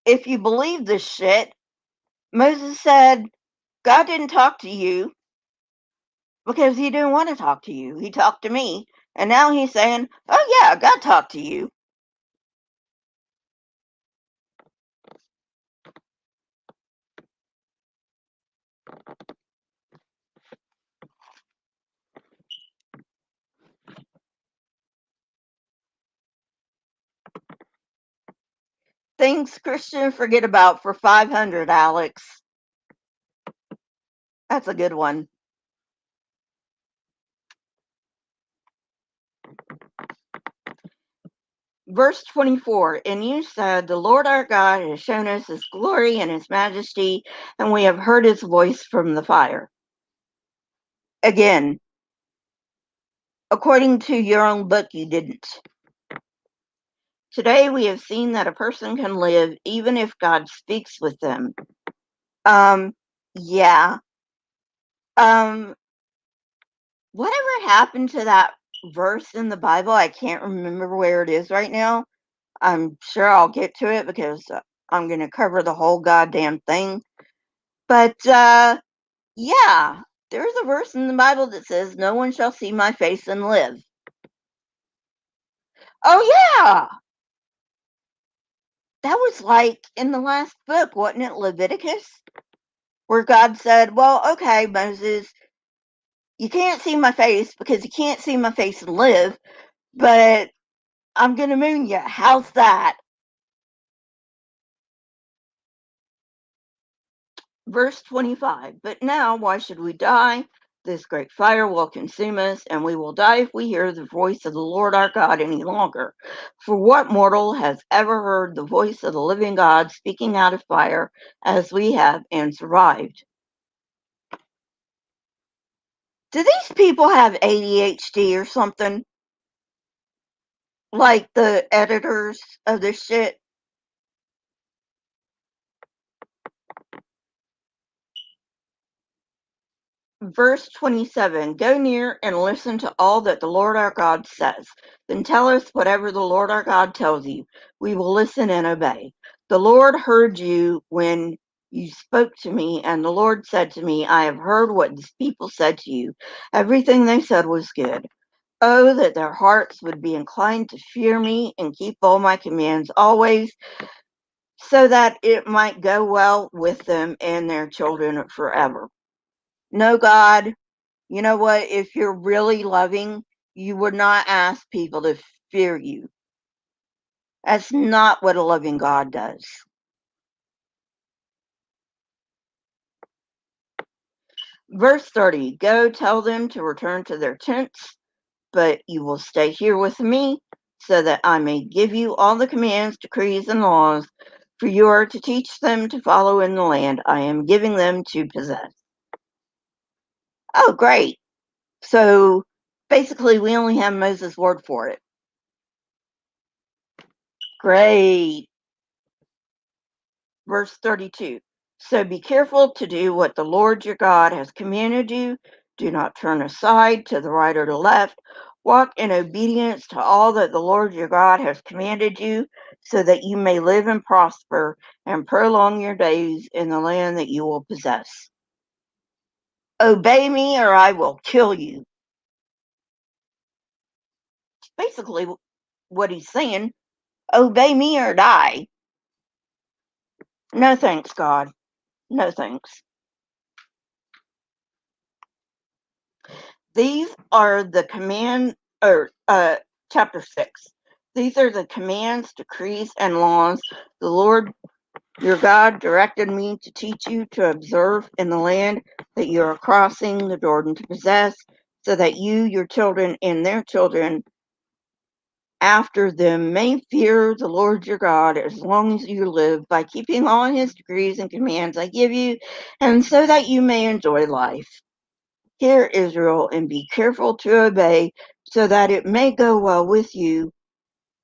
if you believe this shit, Moses said, God didn't talk to you because he didn't want to talk to you. He talked to me. And now he's saying, oh, yeah, God talked to you. Things Christians forget about for 500, Alex. That's a good one. Verse 24, and you said, the Lord our God has shown us his glory and his majesty, and we have heard his voice from the fire. Again, according to your own book, you didn't. Today we have seen that a person can live even if God speaks with them. Yeah. Whatever happened to that verse in the Bible? I can't remember where it is right now. I'm sure I'll get to it because I'm going to cover the whole goddamn thing. But, yeah, there's a verse in the Bible that says, no one shall see my face and live. Oh, yeah. That was like in the last book, wasn't it? Leviticus? where God said, well, okay, Moses, you can't see my face because you can't see my face and live, but I'm going to moon you. How's that? Verse 25, but now why should we die? This great fire will consume us, and we will die if we hear the voice of the Lord our God any longer. For what mortal has ever heard the voice of the living God speaking out of fire as we have and survived? Do these people have ADHD or something? Like the editors of this shit? Verse 27, go near and listen to all that the Lord our God says. Then tell us whatever the Lord our God tells you. We will listen and obey. The Lord heard you when you spoke to me, and the Lord said to me, I have heard what these people said to you. Everything they said was good. Oh, that their hearts would be inclined to fear me and keep all my commands always, so that it might go well with them and their children forever. No, God, you know what? If you're really loving, you would not ask people to fear you. That's not what a loving God does. Verse 30, go tell them to return to their tents, but you will stay here with me, so that I may give you all the commands, decrees, and laws, for you are to teach them to follow in the land I am giving them to possess. Oh, great. So basically, we only have Moses' word for it. Great. Verse 32. So be careful to do what the Lord your God has commanded you. Do not turn aside to the right or the left. Walk in obedience to all that the Lord your God has commanded you, so that you may live and prosper and prolong your days in the land that you will possess. Obey me or I will kill you. Basically, what he's saying, obey me or die. No thanks, God. No thanks. These are the chapter 6. These are the commands, decrees, and laws the Lord your God directed me to teach you to observe in the land that you are crossing the Jordan to possess, so that you, your children, and their children after them may fear the Lord your God as long as you live, by keeping all his decrees and commands I give you, and so that you may enjoy life. Hear, Israel, and be careful to obey, so that it may go well with you,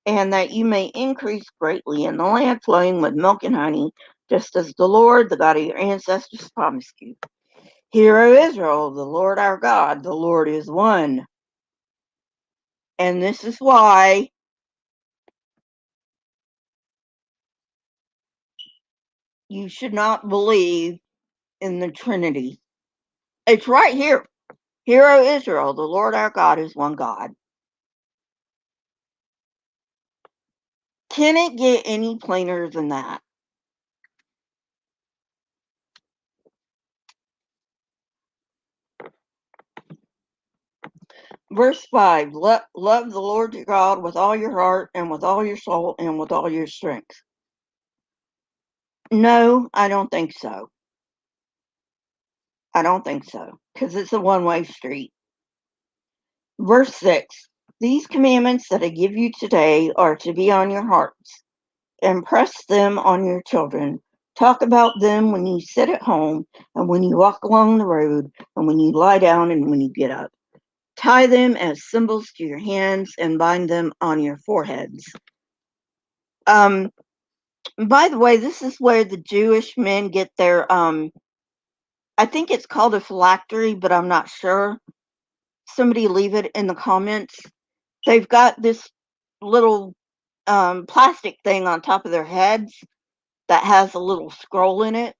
and that you may increase greatly in the land flowing with milk and honey, just as the Lord, the God of your ancestors, promised you. Hear, O Israel, the Lord our God, the Lord is one. And this is why you should not believe in the Trinity. It's right here. Hear, O Israel, the Lord our God is one God. Can it get any plainer than that? Verse 5, love the Lord your God with all your heart and with all your soul and with all your strength. No, I don't think so. I don't think so, because it's a one-way street. Verse 6, these commandments that I give you today are to be on your hearts. Impress them on your children. Talk about them when you sit at home and when you walk along the road and when you lie down and when you get up. Tie them as symbols to your hands and bind them on your foreheads. By the way, this is where the Jewish men get their I think it's called a phylactery, but I'm not sure. Somebody leave it in the comments. They've got this little plastic thing on top of their heads that has a little scroll in it,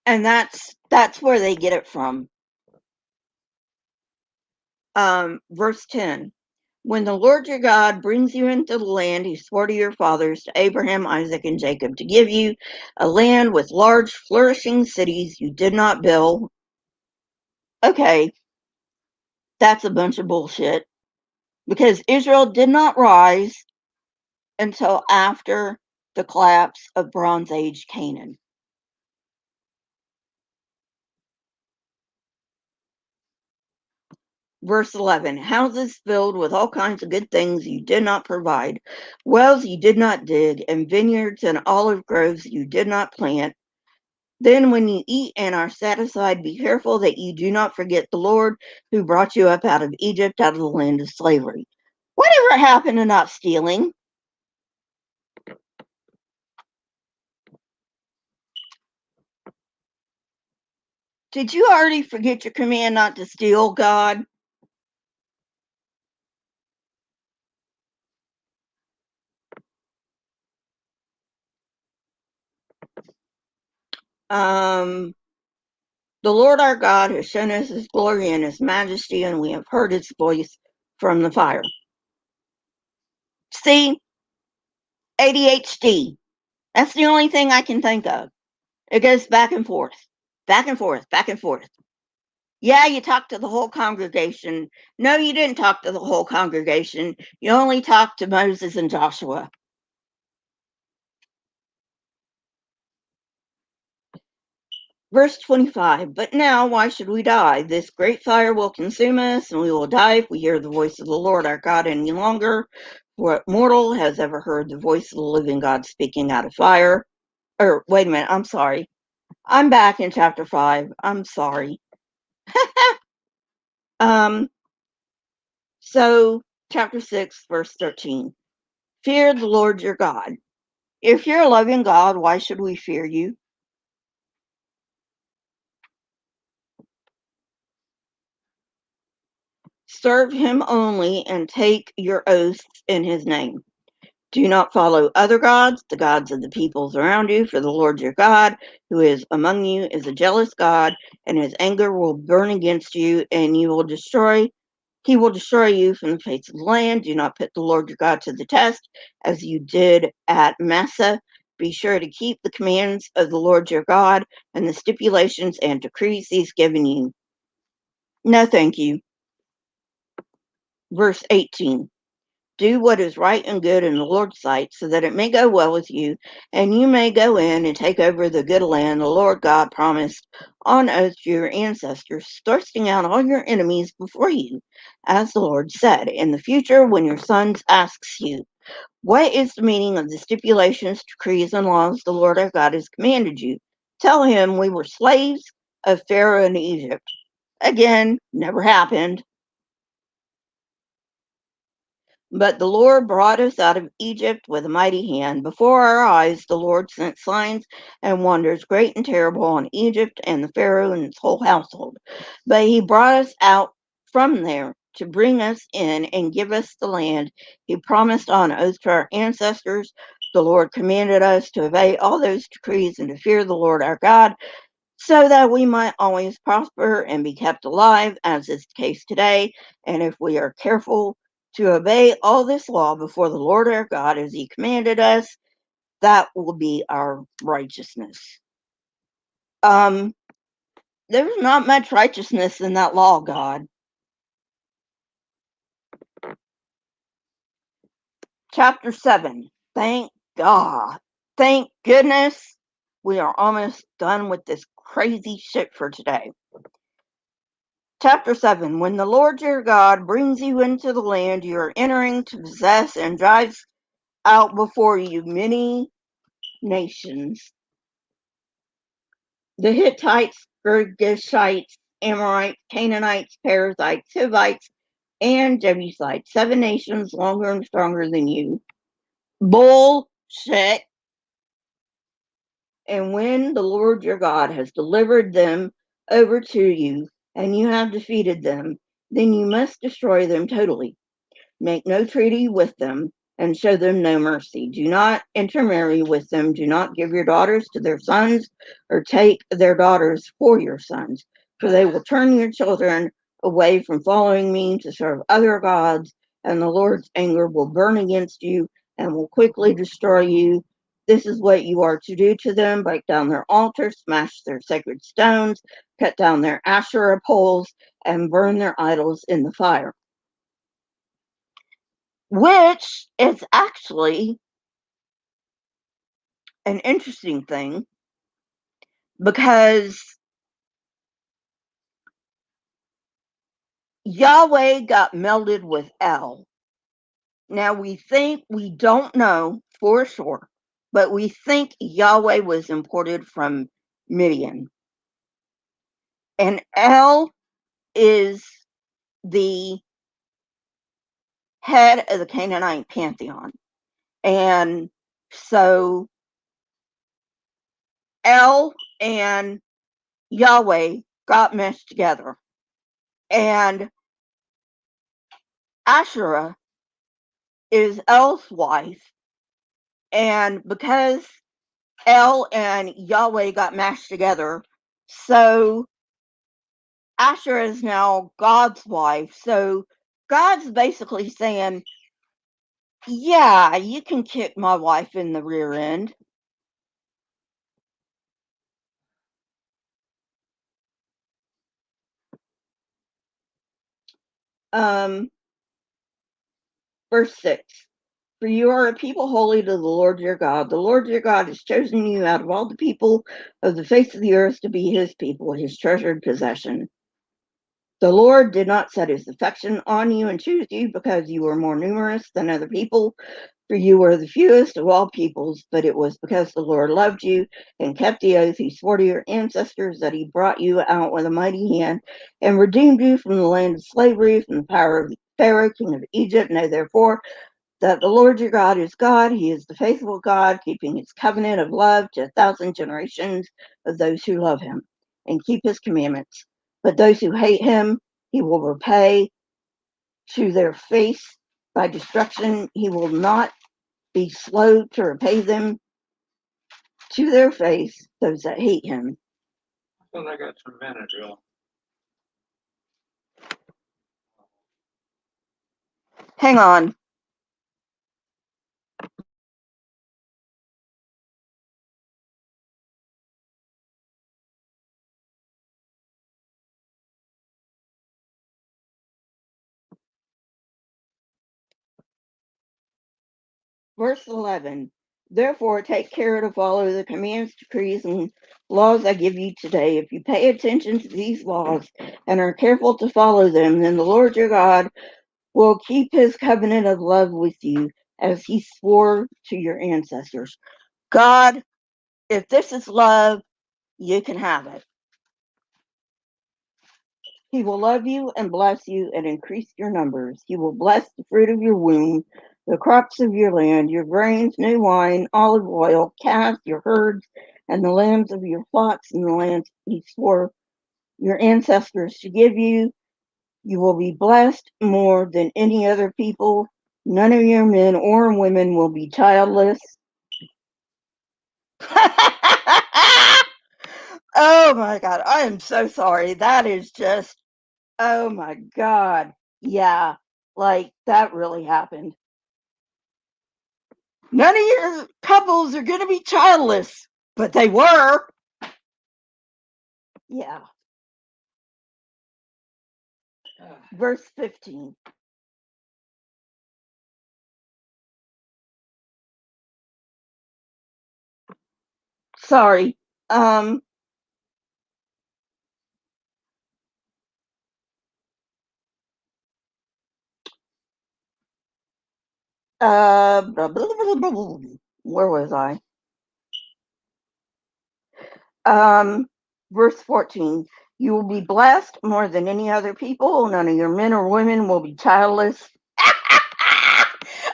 and that's where they get it from. Verse 10. When the Lord your God brings you into the land he swore to your fathers, to Abraham, Isaac, and Jacob, to give you, a land with large, flourishing cities you did not build. Okay, that's a bunch of bullshit, because Israel did not rise until after the collapse of Bronze Age Canaan. Verse 11, houses filled with all kinds of good things you did not provide, wells you did not dig, and vineyards and olive groves you did not plant. Then when you eat and are satisfied, be careful that you do not forget the Lord who brought you up out of Egypt, out of the land of slavery. Whatever happened to not stealing? Did you already forget your command not to steal, God? The Lord our God has shown us his glory and his majesty, and we have heard his voice from the fire. See, ADHD. That's the only thing I can think of. It goes back and forth, back and forth, back and forth. Yeah, you talked to the whole congregation. No, you didn't talk to the whole congregation. You only talked to Moses and Joshua. Verse 25, but now why should we die? This great fire will consume us, and we will die if we hear the voice of the Lord our God any longer. What mortal has ever heard the voice of the living God speaking out of fire? Or, wait a minute, I'm sorry. I'm back in chapter 5. I'm sorry. So, chapter 6, verse 13. Fear the Lord your God. If you're a loving God, why should we fear you? Serve him only and take your oaths in his name. Do not follow other gods, the gods of the peoples around you, for the Lord your God, who is among you, is a jealous God, and his anger will burn against you, and he will destroy you from the face of the land. Do not put the Lord your God to the test, as you did at Massah. Be sure to keep the commands of the Lord your God and the stipulations and decrees he's given you. No, thank you. Verse 18. Do what is right and good in the Lord's sight, so that it may go well with you, and you may go in and take over the good land the Lord God promised on oath to your ancestors, thrusting out all your enemies before you, as the Lord said. In the future, when your sons ask you, what is the meaning of the stipulations, decrees, and laws the Lord our God has commanded you? Tell him we were slaves of Pharaoh in Egypt. Again, never happened. But the Lord brought us out of Egypt with a mighty hand. Before our eyes, the Lord sent signs and wonders, great and terrible, on Egypt and the Pharaoh and his whole household. But he brought us out from there to bring us in and give us the land he promised on oath to our ancestors. The Lord commanded us to obey all those decrees and to fear the Lord our God, so that we might always prosper and be kept alive, as is the case today. And if we are careful to obey all this law before the Lord our God as he commanded us, that will be our righteousness. There's not much righteousness in that law, God. Chapter 7. Thank God. Thank goodness we are almost done with this crazy shit for today. Chapter 7. When the Lord your God brings you into the land you are entering to possess and drives out before you many nations, the Hittites, Girgashites, Amorites, Canaanites, Perizzites, Hivites, and Jebusites, 7 nations longer and stronger than you. Bullshit. And when the Lord your God has delivered them over to you, and you have defeated them, then you must destroy them totally. Make no treaty with them, and show them no mercy. Do not intermarry with them. Do not give your daughters to their sons, or take their daughters for your sons, for they will turn your children away from following me to serve other gods, and the Lord's anger will burn against you and will quickly destroy you. This is what you are to do to them: break down their altars, smash their sacred stones, cut down their Asherah poles, and burn their idols in the fire. Which is actually an interesting thing, because Yahweh got melded with El. Now we don't know for sure, but we think Yahweh was imported from Midian. And El is the head of the Canaanite pantheon. And so El and Yahweh got meshed together. And Asherah is El's wife. And because El and Yahweh got mashed together, so Asherah is now God's wife. So God's basically saying, yeah, you can kick my wife in the rear end. Verse 6. For you are a people holy to the Lord your God. The Lord your God has chosen you out of all the people of the face of the earth to be his people, his treasured possession. The Lord did not set his affection on you and choose you because you were more numerous than other people, for you were the fewest of all peoples, but it was because the Lord loved you and kept the oath he swore to your ancestors, that he brought you out with a mighty hand and redeemed you from the land of slavery, from the power of Pharaoh, king of Egypt. Know therefore that the Lord your God is God. He is the faithful God, keeping his covenant of love to 1,000 generations of those who love him and keep his commandments. But those who hate him, he will repay to their face by destruction. He will not be slow to repay them to their face, those that hate him. I thought I got some Benadryl. Hang on. Verse 11. Therefore, take care to follow the commands, decrees, and laws I give you today. If you pay attention to these laws and are careful to follow them, then the Lord your God will keep his covenant of love with you, as he swore to your ancestors. God, if this is love, you can have it. He will love you and bless you and increase your numbers. He will bless the fruit of your womb, the crops of your land, your grains, new wine, olive oil, calves, your herds, and the lambs of your flocks in the land he swore your ancestors to give you. You will be blessed more than any other people. None of your men or women will be childless. Oh my God, I am so sorry. That is just, oh my God. Yeah, like that really happened. None of your couples are going to be childless, but they were. Yeah. Verse 15. Sorry. Um, where was I? Verse 14. You will be blessed more than any other people. None of your men or women will be childless.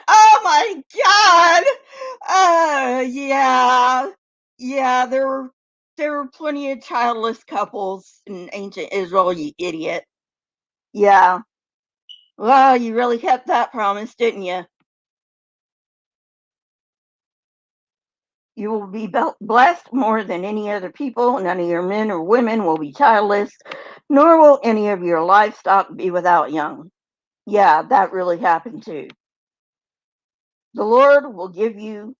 Oh my God. Yeah. Yeah, there were plenty of childless couples in ancient Israel, you idiot. Yeah. Well, you really kept that promise, didn't you? You will be blessed more than any other people. None of your men or women will be childless, nor will any of your livestock be without young. Yeah, that really happened too. The Lord will give you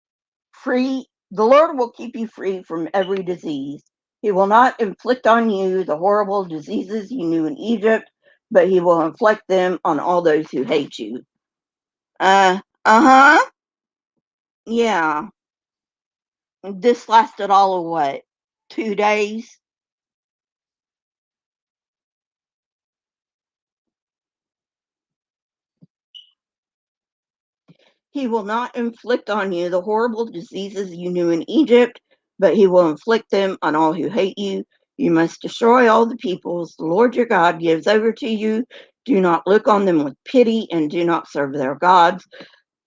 the Lord will keep you free from every disease. He will not inflict on you the horrible diseases you knew in Egypt, but he will inflict them on all those who hate you. Uh-huh. Yeah. This lasted all of what? 2 days? He will not inflict on you the horrible diseases you knew in Egypt, but he will inflict them on all who hate you. You must destroy all the peoples the Lord your God gives over to you. Do not look on them with pity and do not serve their gods,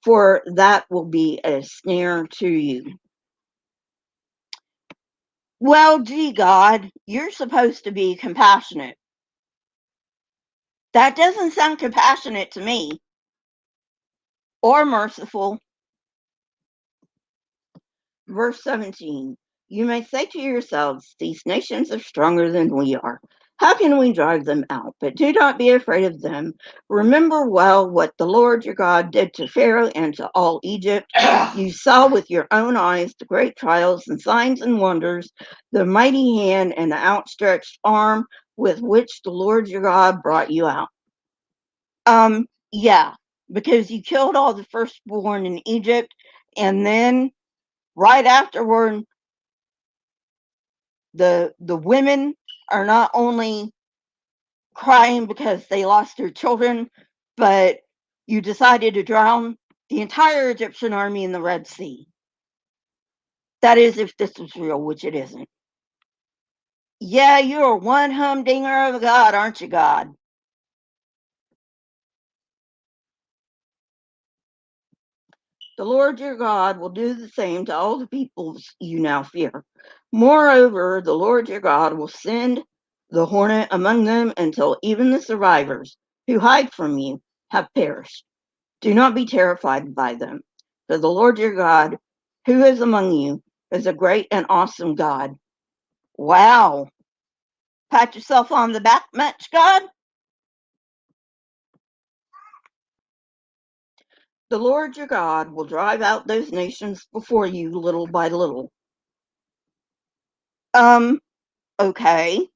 for that will be a snare to you. Well, gee, God, you're supposed to be compassionate. That doesn't sound compassionate to me, or merciful. Verse 17, you may say to yourselves, these nations are stronger than we are. How can we drive them out? But do not be afraid of them. Remember well what the Lord your God did to Pharaoh and to all Egypt. You saw with your own eyes the great trials and signs and wonders, the mighty hand and the outstretched arm with which the Lord your God brought you out. Yeah, because you killed all the firstborn in Egypt, and then right afterward, the women are not only crying because they lost their children, but you decided to drown the entire Egyptian army in the Red Sea. That is, if this was real, which it isn't. Yeah, you're one humdinger of a god, aren't you, God? The Lord your God will do the same to all the peoples you now fear. Moreover, the Lord your God will send the hornet among them until even the survivors who hide from you have perished. Do not be terrified by them, for the Lord your God, who is among you, is a great and awesome God. Wow. Pat yourself on the back much, God? The Lord your God will drive out those nations before you little by little. Um, okay.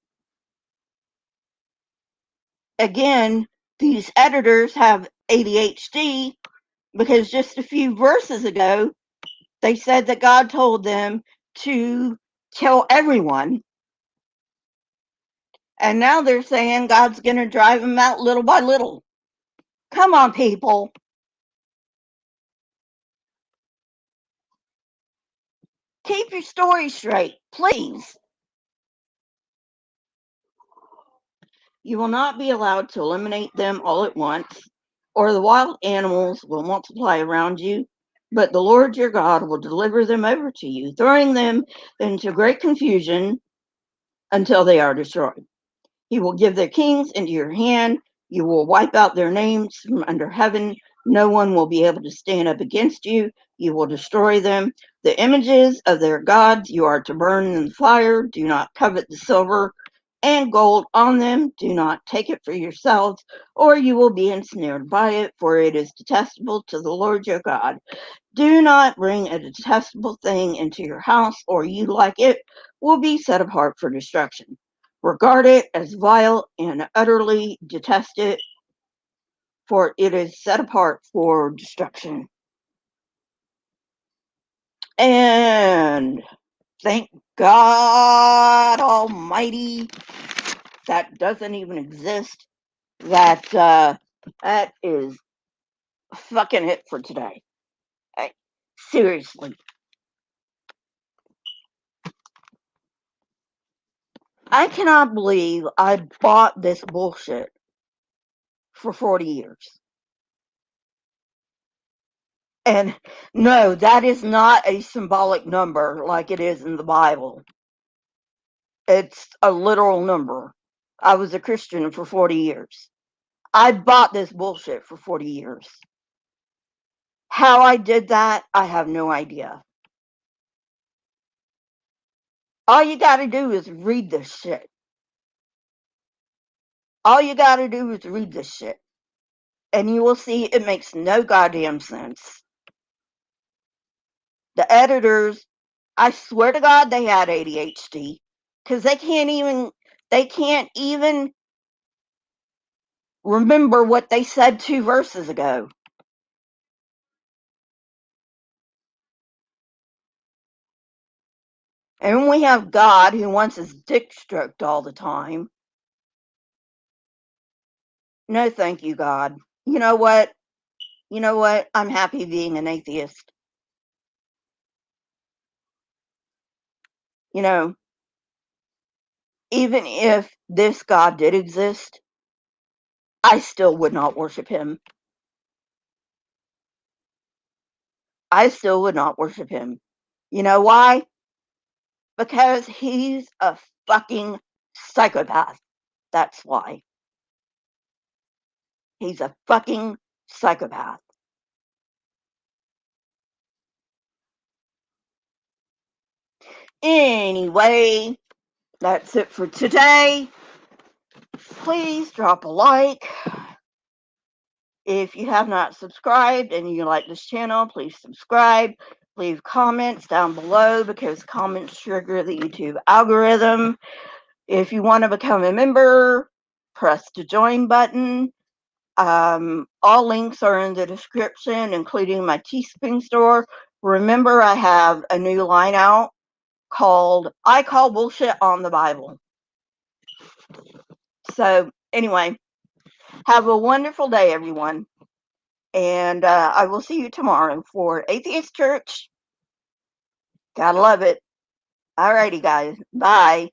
Again, these editors have ADHD because just a few verses ago, they said that God told them to kill everyone. And now they're saying God's going to drive them out little by little. Come on, people. Keep your story straight, please. You will not be allowed to eliminate them all at once, or the wild animals will multiply around you. But the Lord your God will deliver them over to you, throwing them into great confusion until they are destroyed. He will give their kings into your hand. You will wipe out their names from under heaven. No one will be able to stand up against you. You will destroy them. The images of their gods you are to burn in the fire. Do not covet the silver and gold on them. Do not take it for yourselves, or you will be ensnared by it, for it is detestable to the Lord your God. Do not bring a detestable thing into your house, or you, like it, will be set apart for destruction. Regard it as vile and utterly detest it, for it is set apart for destruction. And thank God Almighty that doesn't even exist. That is fucking it for today. I, seriously, I cannot believe I bought this bullshit for 40 years. And no, that is not a symbolic number like it is in the Bible. It's a literal number. I was a Christian for 40 years. I bought this bullshit for 40 years. How I did that, I have no idea. All you gotta do is read this shit. All you gotta do is read this shit. and you will see it makes no goddamn sense. The editors, I swear to God, they had ADHD, because they can't even remember what they said 2 verses ago. And we have God who wants his dick stroked all the time. No, thank you, God. You know what? I'm happy being an atheist. You know, even if this God did exist, I still would not worship him. I still would not worship him. You know why? Because he's a fucking psychopath. That's why. He's a fucking psychopath. Anyway, that's it for today. Please drop a like. If you have not subscribed and you like this channel, please subscribe. Leave comments down below because comments trigger the YouTube algorithm. If you want to become a member, press the join button. All links are in the description, including my Teespring store. Remember, I have a new line out called I Call Bullshit on the Bible. So, anyway, have a wonderful day, everyone. And I will see you tomorrow for Atheist Church. Gotta love it. Alrighty, guys. Bye.